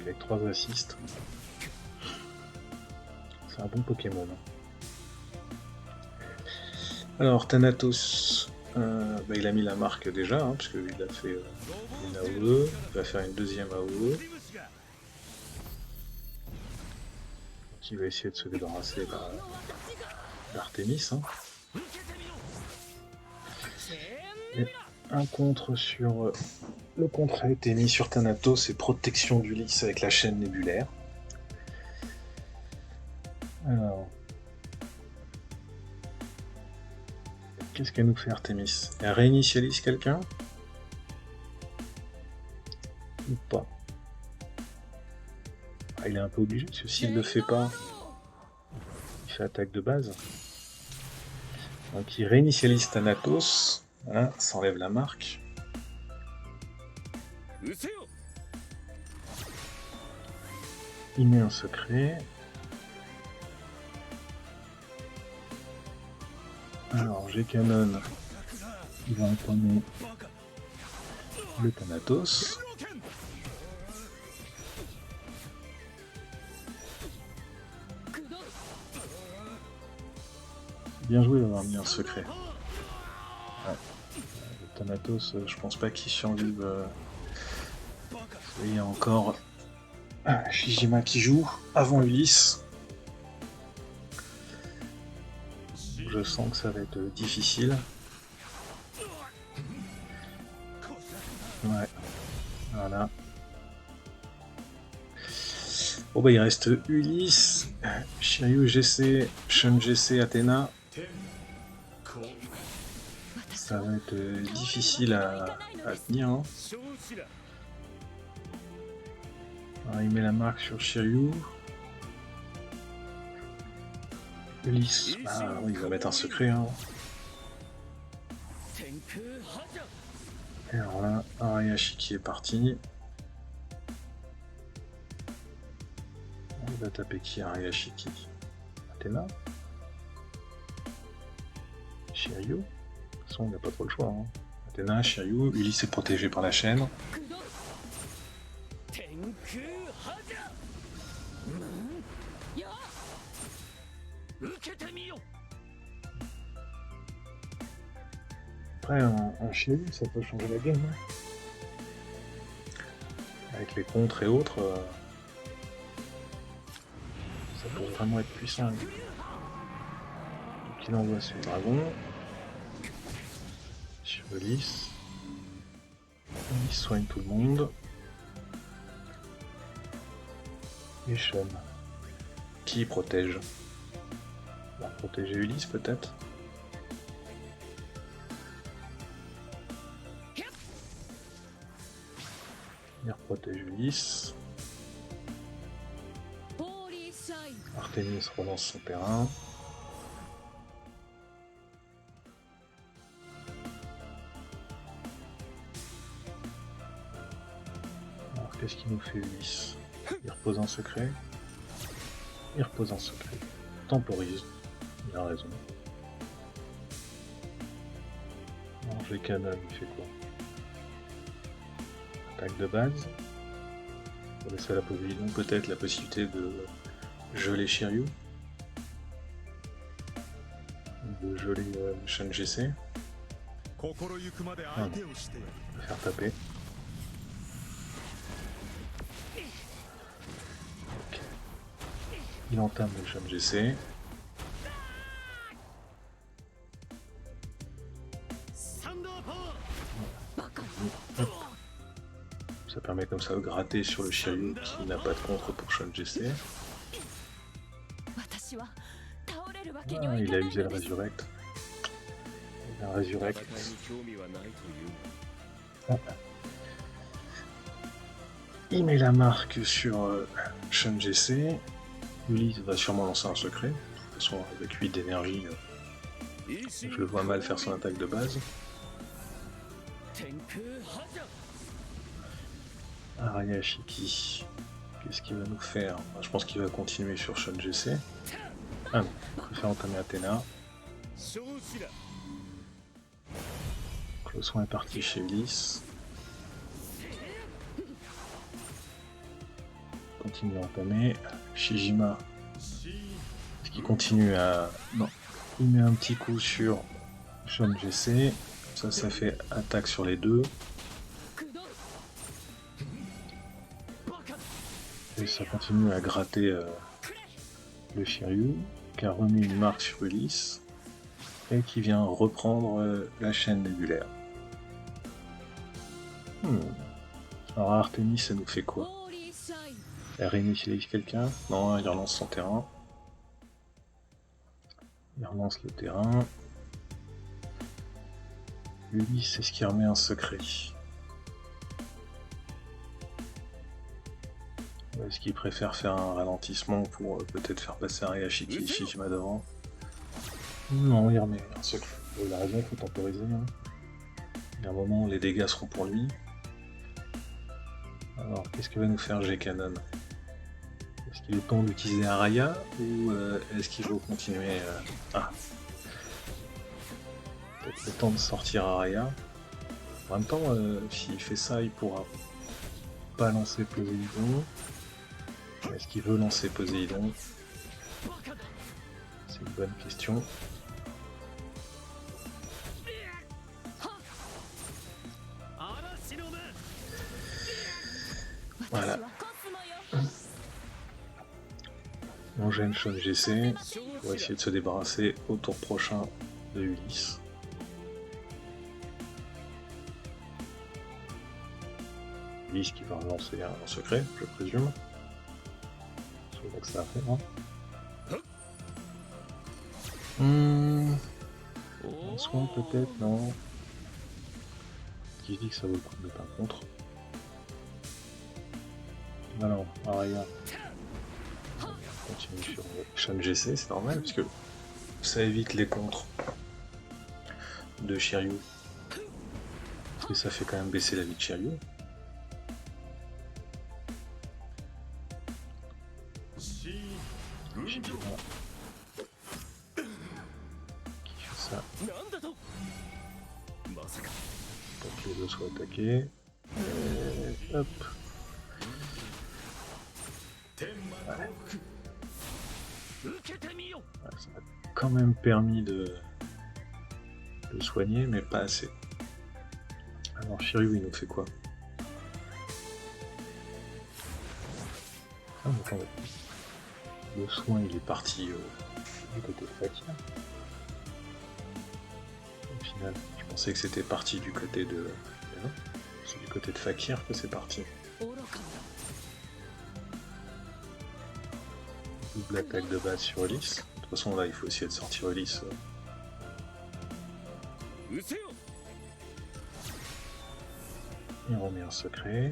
avec 3 assists. C'est un bon Pokémon. Alors Thanatos, il a mis la marque déjà, hein, parce qu'il a fait une AOE, il va faire une deuxième AOE. Donc il va essayer de se débarrasser d'Artemis. Hein. Et un contre sur le contre a été mis sur Thanatos et protection d'Ulysse avec la chaîne nébulaire. Alors, qu'est-ce qu'elle nous fait Artemis? Elle réinitialise quelqu'un? Ou pas? Ah, il est un peu obligé, parce que s'il ne le fait pas, il fait attaque de base. Donc il réinitialise Thanatos, voilà, ça enlève la marque. Il met un secret. Alors G-Canon, il va entamer le Thanatos. Bien joué d'avoir mis un secret. Ouais. Le Thanatos, je pense pas qu'il survive. Il y a encore Shijima qui joue avant Ulysse. Je sens que ça va être difficile. Ouais. Voilà. Bon bah il reste Ulysse, Shiryu GC, Shun GC, Athéna. Ça va être difficile à tenir. Hein. Alors, il met la marque sur Shiryu. Ulysse, il va mettre un secret. Hein. Et alors là, Arayashiki est parti. Il va taper qui Arayashiki? Athéna? Shiryu? De toute façon, il n'a pas trop le choix. Hein. Athéna, Shiryu, Ulysse est protégé par la chaîne. Après, un Shiryu, ça peut changer la game. Hein. Avec les contres et autres, ça peut vraiment être puissant. Donc il envoie son dragon sur Ulysse. Ulysse soigne tout le monde. Et Shun. Qui protège? On va protéger Ulysse peut-être? Il protège Ulysse. Artemis relance son terrain. Alors qu'est-ce qu'il nous fait Ulysse? Il repose un secret. Il repose un secret. Temporise. Il a raison. Alors Canon, il fait quoi? Attaque de base. Pour laisser à la Poséidon peut-être la possibilité de geler Shiryu. De geler Shan GC. Ah non. On va faire taper. Okay. Il entame le Shan GC. Ça permet comme ça de gratter sur le Shiryu qui n'a pas de contre pour Shan GC. Ah, il a usé le Resurrect. Il a Resurrect. Ah. Il met la marque sur Shan GC. Ulysse va sûrement lancer un secret. De toute façon, avec 8 d'énergie, je le vois mal faire son attaque de base. Araya Shiki, qu'est-ce qu'il va nous faire? Je pense qu'il va continuer sur Shan GC. Ah non, il préfère entamer Athéna. Le soin est parti chez Ulysse. Continue à entamer. Shijima, est-ce qu'il continue à... Non, il met un petit coup sur Shan GC. Ça fait attaque sur les deux. Et ça continue à gratter le Shiryu, qui a remis une marque sur Ulysse, et qui vient reprendre la chaîne nébulaire. Alors Artemis, ça nous fait quoi? Elle réinitialise quelqu'un? Non, il relance son terrain. Il relance le terrain. Ulysse, est-ce qu'il remet un secret? Est-ce qu'il préfère faire un ralentissement pour peut-être faire passer Araya Shiki Shijima devant? Non, il remet un secret. Il a raison, il faut temporiser. Hein. Il y a un moment, les dégâts seront pour lui. Alors, qu'est-ce que va nous faire G-Canon? Est-ce qu'il est temps d'utiliser Araya ou est-ce qu'il faut continuer Ah, peut-être le temps de sortir Araya. En même temps, s'il fait ça, il pourra pas lancer Poséidon. Est-ce qu'il veut lancer Poséidon? C'est une bonne question. Voilà. On gêne Shan GC pour essayer de se débarrasser au tour prochain de Ulysse. Ulysse qui va relancer un secret, je présume. C'est là que ça a fait, hein. Un soin peut-être, non. Qui dit que ça vaut le coup de mettre un contre. Alors, Araya continue sur Shan GC, c'est normal, parce que ça évite les contres de Shiryu. Et ça fait quand même baisser la vie de Shiryu. Shijima qui fait ça pour que les deux soient attaqués. Et hop. Ouais. Ouais, ça m'a quand même permis de soigner, mais pas assez. Alors Shiryu, il nous fait quoi? Ah, attendez. Le soin, il est parti du côté de Fakir. Au final, je pensais que c'était parti du côté de... Mais non, c'est du côté de Fakir que c'est parti. Double attaque de base sur Ulysse. De toute façon, là, il faut essayer de sortir Ulysse. Il remet un secret.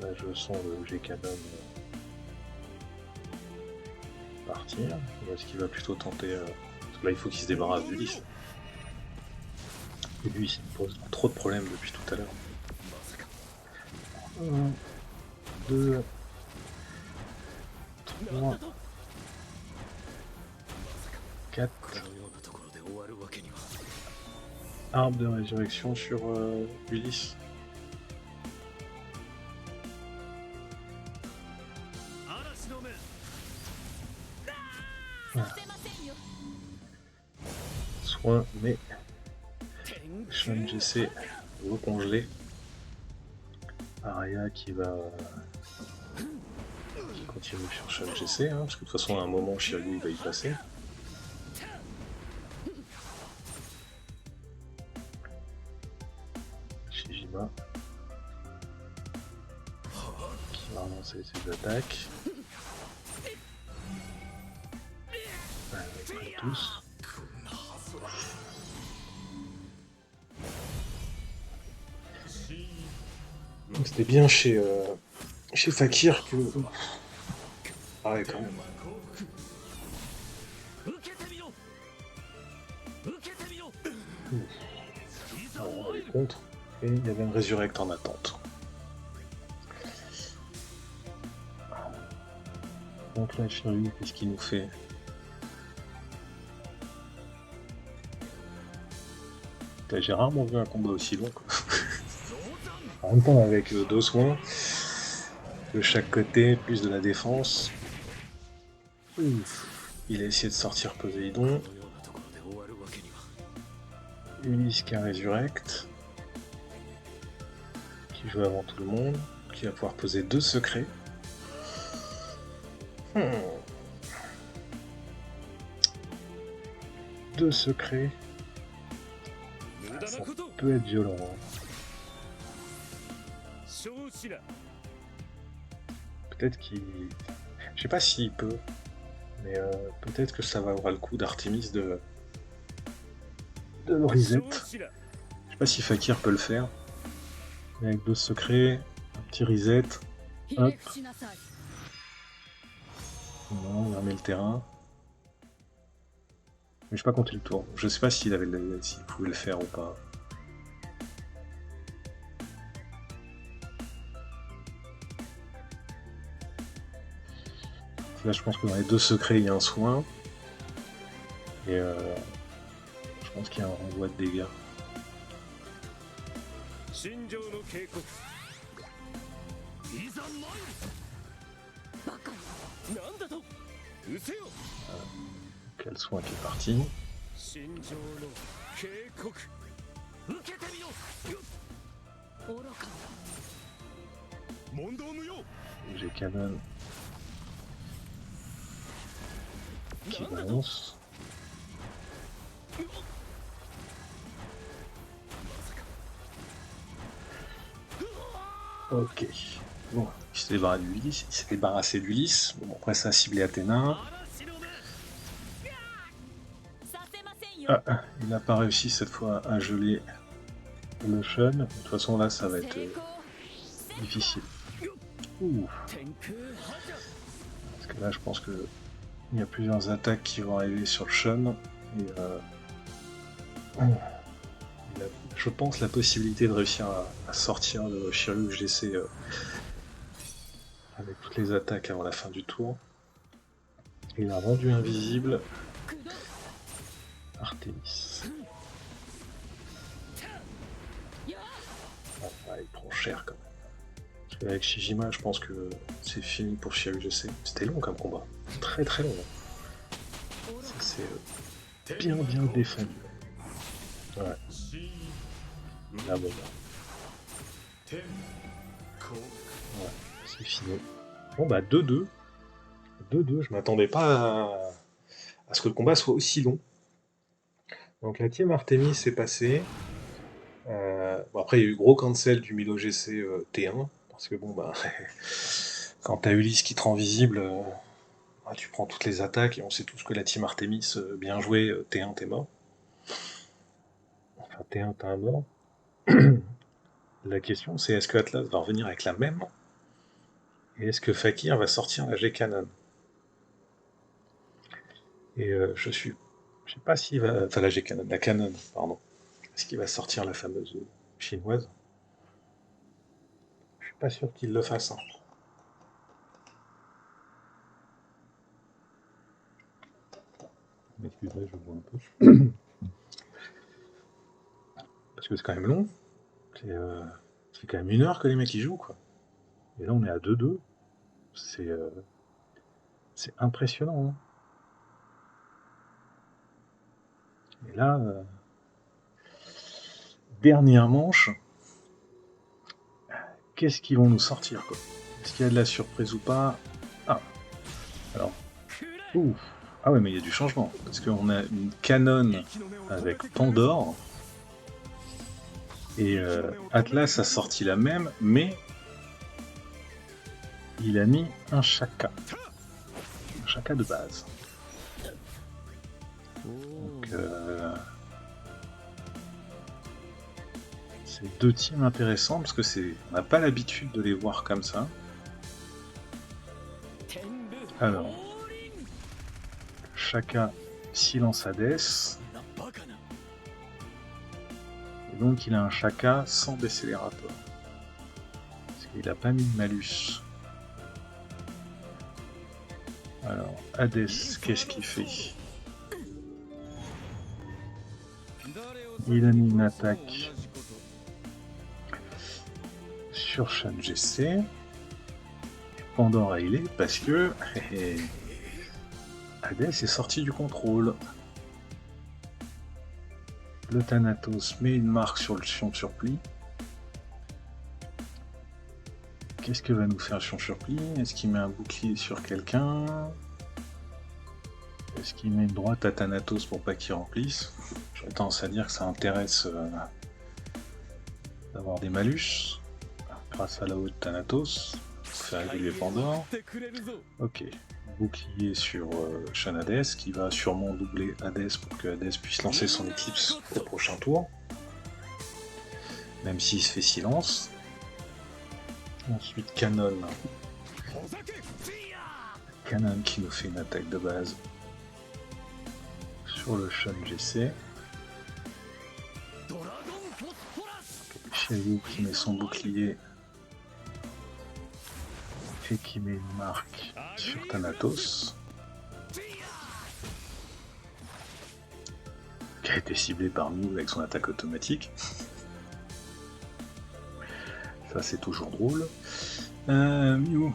Là, je sens le G-Canon partir. Ou est-ce qu'il va plutôt tenter... Parce que là, il faut qu'il se débarrasse d'Ulysse. Et lui, il me pose trop de problèmes depuis tout à l'heure. 1, 2, 3, 4. Arbre de résurrection sur Ulysse. Ah. Soin, mais Sean Jesse recongelé. Arya qui continue sur Sean Jesse, hein, parce que de toute façon à un moment Shiryu il va y passer. Shijima qui va relancer ses attaques. Ils tous. C'était bien chez Fakir que... Ah ouais, quand même. Alors, on est contre. Et il y avait un Resurrect en attente. Donc là, Shiryu, qu'est-ce qu'il nous fait? J'ai rarement vu un combat aussi long. En même temps, avec 2 soins de chaque côté, plus de la défense. Il a essayé de sortir Poséidon. Ulysse qui a Resurrect. Qui joue avant tout le monde. Qui va pouvoir poser 2 secrets. 2 secrets. Ça peut être violent. Hein. Peut-être qu'il... Je sais pas s'il peut. Mais peut-être que ça va avoir le coup d'Artemis de le reset. Je sais pas si Fakir peut le faire. Mais avec 2 secrets, un petit reset. Hop. Non, il remet le terrain. Mais je pas compté le tour. Je sais pas s'il pouvait le faire ou pas. Là, je pense que dans les 2 secrets, il y a un soin. Et je pense qu'il y a un renvoi de dégâts. Quel soin qui est parti. J'ai Canon qui balance. Ok. Bon, il s'est débarrassé d'Ulysse. Bon, après ça a ciblé Athéna. Ah, il n'a pas réussi cette fois à geler le Sean. De toute façon là ça va être difficile. Ouh. Parce que là je pense que il y a plusieurs attaques qui vont arriver sur le Sean. Et je pense la possibilité de réussir à sortir de Shiryu GC avec toutes les attaques avant la fin du tour. Il a rendu invisible Artemis. Ah, il prend cher quand même. Parce qu'avec Shijima, je pense que c'est fini pour Shiryu GC. C'était long comme combat. Très très long. Ça c'est bien défendu. Ouais. Là, bon, ouais, c'est fini. Bon bah 2-2. 2-2, je m'attendais pas à ce que le combat soit aussi long. Donc la team Artemis est passée. Bon, après il y a eu gros cancel du Milo GC T1. Parce que bon bah quand t'as Ulysse qui te rend visible, tu prends toutes les attaques et on sait tous que la team Artemis, bien joué, T1 t'es mort. Enfin T1 t'es un mort. La question c'est est-ce que Atlas va revenir avec la même? Et est-ce que Fakir va sortir la G-Canon? Et je sais pas s'il va... Enfin, la G-Canon, la Canon, pardon. Est-ce qu'il va sortir la fameuse chinoise? Je suis pas sûr qu'il le fasse. Hein. Excusez, je vois un peu. Parce que c'est quand même long. C'est quand même 1 heure que les mecs y jouent, quoi. Et là, on est à 2-2. C'est impressionnant. Hein. Et là, dernière manche. Qu'est-ce qu'ils vont nous sortir, quoi? Est-ce qu'il y a de la surprise ou pas? Ah, alors. Ouh. Ah ouais, mais il y a du changement. Parce qu'on a une Canon avec Pandore. Et Atlas a sorti la même, mais il a mis un Shaka. Un Shaka de base. Donc, c'est 2 teams intéressants parce que on n'a pas l'habitude de les voir comme ça. Alors, Shaka silence Hades. Et donc il a un Shaka sans baisser les rapports. Parce qu'il n'a pas mis de malus. Alors, Hades, qu'est-ce qu'il fait? Il a mis une attaque sur Shan GC. Pandore a healé parce que Hades est sorti du contrôle. Le Thanatos met une marque sur le Sion Surplis. Qu'est-ce que va nous faire Sion Surplis? Est-ce qu'il met un bouclier sur quelqu'un? Est-ce qu'il met une droite à Thanatos pour pas qu'il remplisse? J'aurais tendance à dire que ça intéresse d'avoir des malus grâce à la haute Thanatos pour faire évoluer Pandore. Ok, bouclier sur Shan Hades qui va sûrement doubler Hades pour que Hades puisse lancer son éclipse au prochain tour. Même s'il se fait silence. Ensuite Canon. Canon qui nous fait une attaque de base sur le Shan GC. Shiryu qui met son bouclier et qui met une marque sur Thanatos. Qui a été ciblé par Mew avec son attaque automatique. Ça c'est toujours drôle. Mew.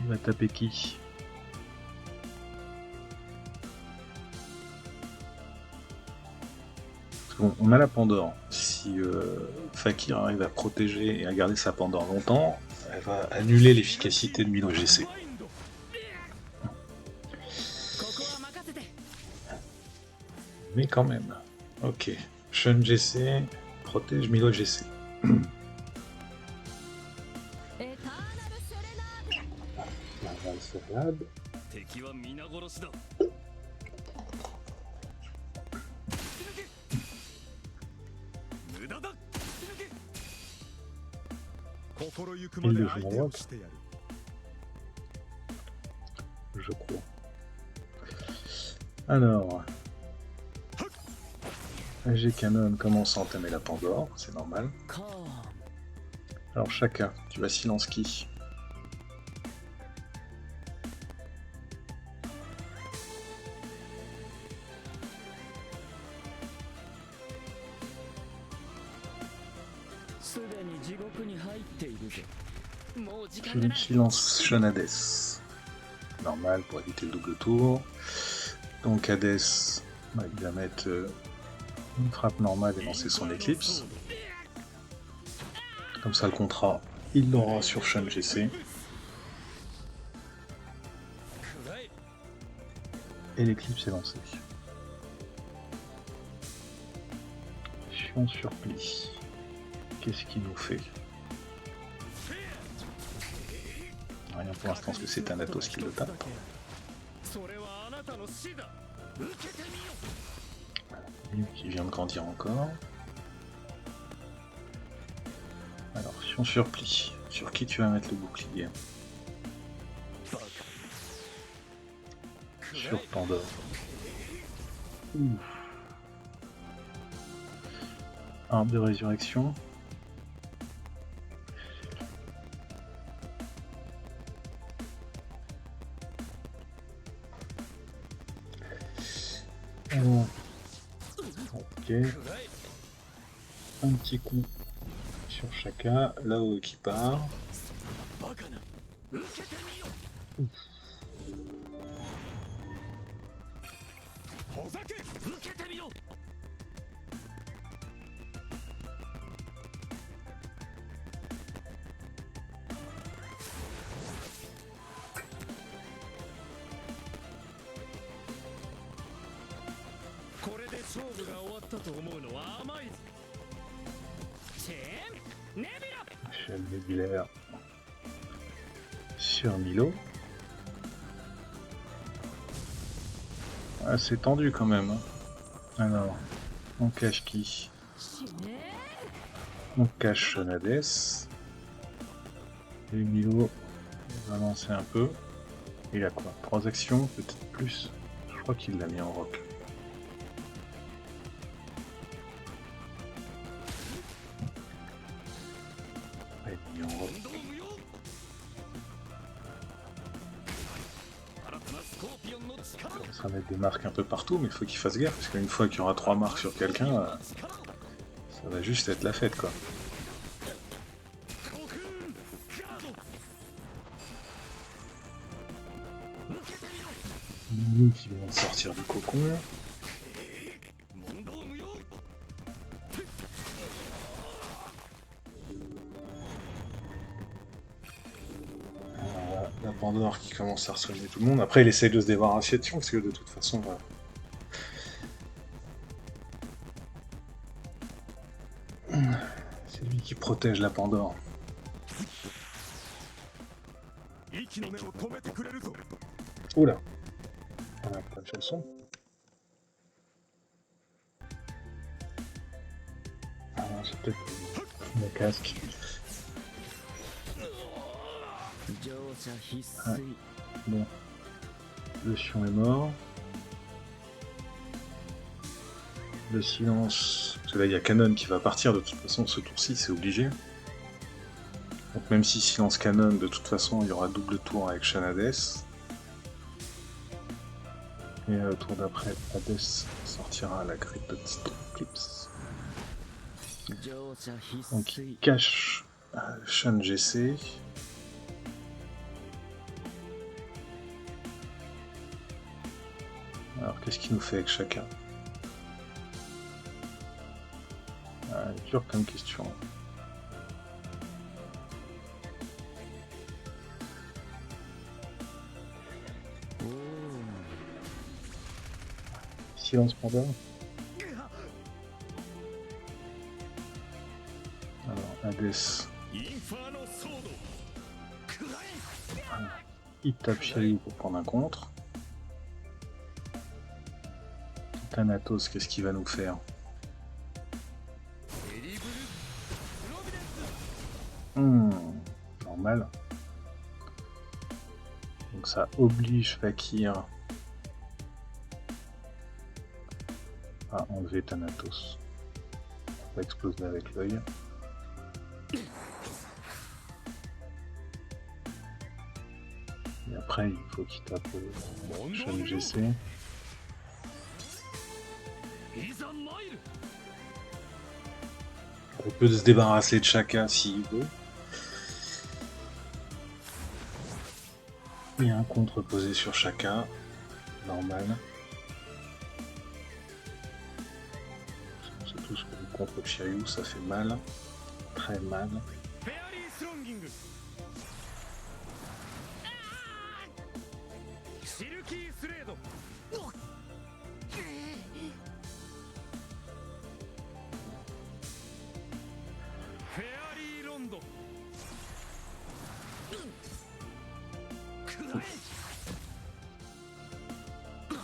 Il va taper qui? On a la Pandore. Si Fakir arrive à protéger et à garder sa Pandore longtemps, elle va annuler l'efficacité de Milo GC. Mais quand même. Ok. Shun GC protège Milo GC. Salade. Il le joue en droite. Je crois. Alors, AG Canon commence à entamer la Pandore, c'est normal. Alors Shaka, tu vas silence qui? Philippe silence Shan Hades. Normal pour éviter le double tour. Donc Hades, il va mettre une frappe normale et lancer son éclipse. Comme ça le contrat, il l'aura sur Shan GC. Et l'éclipse est lancé. Sion Surplis. Qu'est-ce qu'il nous fait? Rien pour l'instant parce que c'est Thanatos qui le tape. Lui qui vient de grandir encore. Alors, Sion Surplis. Sur qui tu vas mettre le bouclier? sur Pandore. Ouf. Arbre de résurrection. Ok. Un petit coup sur chacun, là-haut qui part. Ouf. Chaîne nébulaire sur Milo. Ah, c'est tendu quand même. Hein. Alors, on cache qui? On cache Shonades. Et Milo va lancer un peu. Il a quoi? 3 actions, peut-être plus. Je crois qu'il l'a mis en rock. Il est mis en rock. Ça va mettre des marques un peu partout, mais il faut qu'il fasse gaffe, parce qu'une fois qu'il y aura 3 marques sur quelqu'un, ça va juste être la fête, quoi. Nous qui vont sortir du cocon. La Pandore qui commence à soigner tout le monde. Après, il essaye de se débarrasser de Sion, parce que de toute façon, voilà. C'est lui qui protège la Pandore. Oula. On a pas fait le son. Ah non, c'est peut-être mon casque. Ah, bon. Le Sion est mort. Le silence. Parce que là, il y a Canon qui va partir de toute façon ce tour-ci, c'est obligé. Donc même si silence Canon, de toute façon, il y aura double tour avec Shonades. Et au tour d'après, Hades sortira la Great Stone Eclipse. Donc il cache Shan GC. Alors qu'est-ce qu'il nous fait avec chacun? Dur comme question. Silence Pandore. Alors, Hades. Il tape Shiryu pour prendre un contre. Thanatos, qu'est-ce qu'il va nous faire? Normal. Donc ça oblige Fakir à enlever Thanatos. On va exploser avec l'œil. Et après, il faut qu'il tape Shan GC. On peut se débarrasser de chacun s'il veut. Il y a un contre posé sur chacun. Normal. C'est tout ce que le contre Shiryu, ça fait mal. Très mal.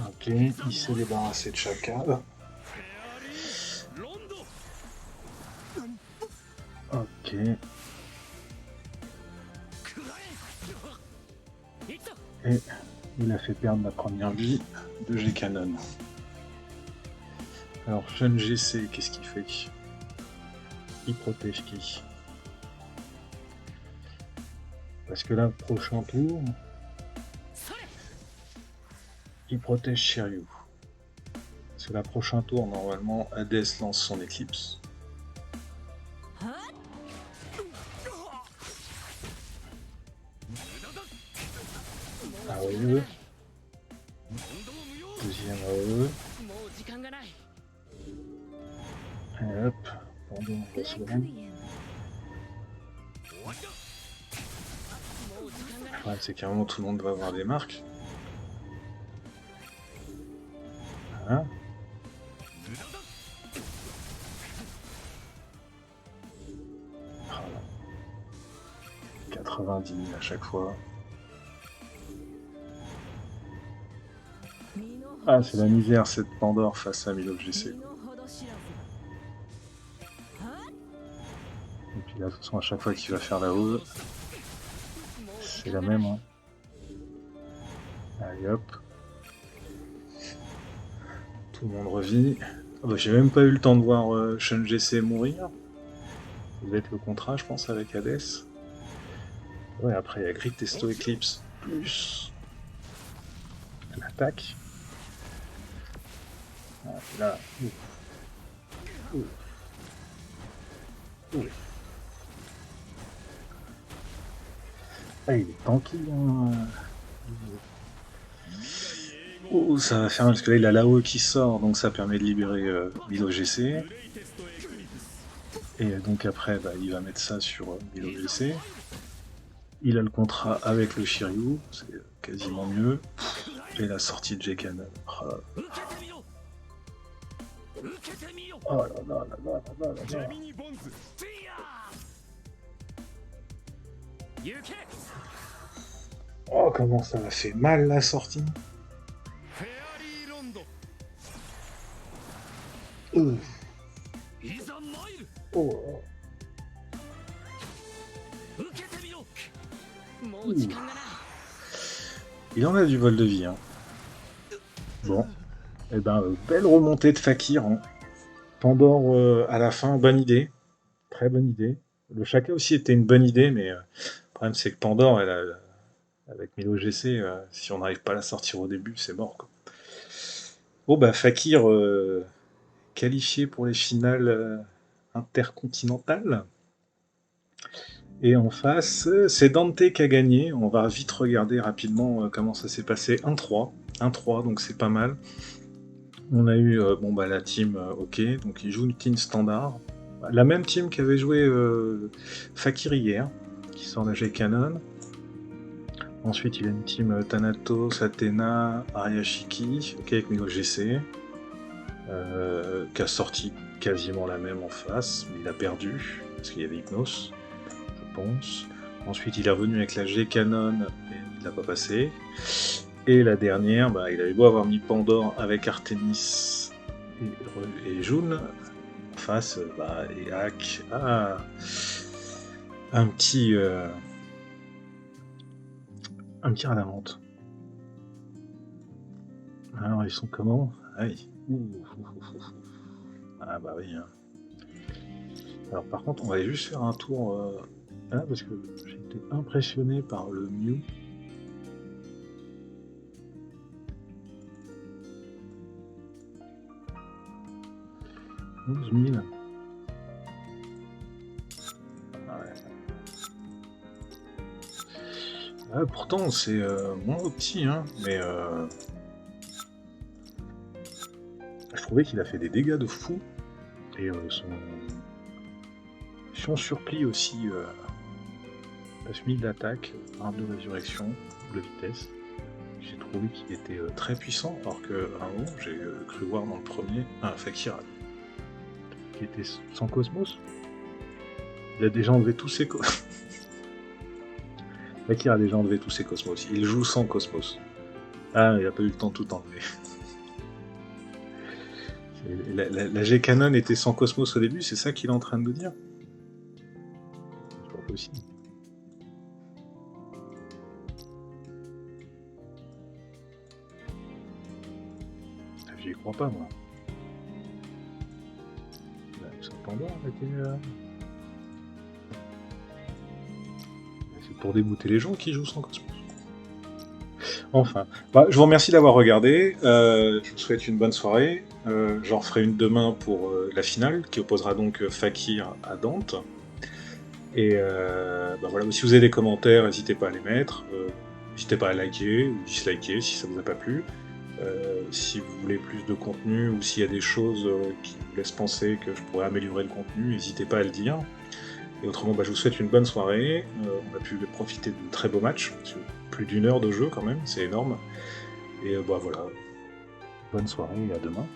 Ok, il s'est débarrassé de chacun. Ok. Et Il a fait perdre la première vie de G-Canon. Alors, jeune GC, qu'est-ce qu'il fait? Il protège qui? Parce que là, prochain tour, il protège Shiryu. Parce que là, prochain tour, normalement, Hades lance son éclipse. AOE. Deuxième AOE. Et hop, pendant on va se rendre. Le problème, c'est qu'à un moment, tout le monde va avoir des marques. Voilà. Voilà. 90 000 à chaque fois. Ah, c'est la misère, cette Pandore face à Milo GC. Et puis là, de toute façon, à chaque fois qu'il va faire la hausse, c'est la même. Hein. Allez hop. Tout le monde revit. Oh bah, j'ai même pas eu le temps de voir Shun GC mourir. Ça va être le contrat, je pense, avec Hades. Ouais, après, il y a Grid Testo Eclipse plus l'attaque. Ah, là, ouf. Ah, il est tanky, hein. Oh, ça va faire mal, parce que là, il a l'AOE qui sort, donc ça permet de libérer Milo GC. Et donc après, bah, il va mettre ça sur Milo GC. Il a le contrat avec le Shiryu, c'est quasiment mieux. Et la sortie de G-Canon. Oh là là là là là là là. Oh, comment ça m'a fait mal la sortie. Oh. Il en a du vol de vie. Hein. Bon. Et ben, belle remontée de Fakir. Hein. Pandore à la fin, bonne idée. Très bonne idée. Le Shaka aussi était une bonne idée, mais le problème c'est que Pandore, avec Milo GC, si on n'arrive pas à la sortir au début, c'est mort. Quoi. Bon, bah, Fakir qualifié pour les finales intercontinentales. Et en face, c'est Dante qui a gagné. On va vite regarder rapidement comment ça s'est passé. 1-3. 1-3, donc c'est pas mal. On a eu la team OK, donc il joue une team standard. La même team qu'avait joué Fakir hier, qui sort de G-Canon. Ensuite, il a une team Thanatos, Athena, Ariashiki, OK, avec Milo GC, qui a sorti quasiment la même en face, mais il a perdu, parce qu'il y avait Hypnos, je pense. Ensuite, il est revenu avec la G-Canon, et il l'a pas passé. Et la dernière, bah, il avait beau avoir mis Pandore avec Artemis et June, en face, et Hack a un petit radamante. Alors, ils sont comment? Aïe. Ah bah oui. Hein. Alors par contre, on va juste faire un tour là, parce que j'ai été impressionné par le Mew. « 11 000. » Ouais, pourtant, c'est moins petit, hein, mais je trouvais qu'il a fait des dégâts de fou. Et son surpli aussi, passe 1000 d'attaque, arme de résurrection, de vitesse. J'ai trouvé qu'il était très puissant, alors qu'à un moment, j'ai cru voir dans le premier un Fakir qui était sans Cosmos. Il a déjà enlevé tous ses cosmos. Fakir a déjà enlevé tous ses cosmos. Il joue sans Cosmos. Ah, il a pas eu le temps de tout enlever. La G-Canon était sans Cosmos au début, c'est ça qu'il est en train de nous dire? C'est pas possible. comprends pas, moi. C'est Pandore, c'est pour dégoûter les gens qui jouent sans Cosmos. Enfin, bah, je vous remercie d'avoir regardé. Je vous souhaite une bonne soirée. J'en referai une demain pour la finale, qui opposera donc Fakir à Dante. Et bah voilà, si vous avez des commentaires, n'hésitez pas à les mettre. N'hésitez pas à liker ou disliker si ça vous a pas plu. Si vous voulez plus de contenu ou s'il y a des choses qui vous laissent penser que je pourrais améliorer le contenu, n'hésitez pas à le dire. Et autrement, bah, je vous souhaite une bonne soirée. On a pu profiter de très beaux matchs. Plus d'1 heure de jeu quand même, c'est énorme. Et bah voilà, bonne soirée et à demain.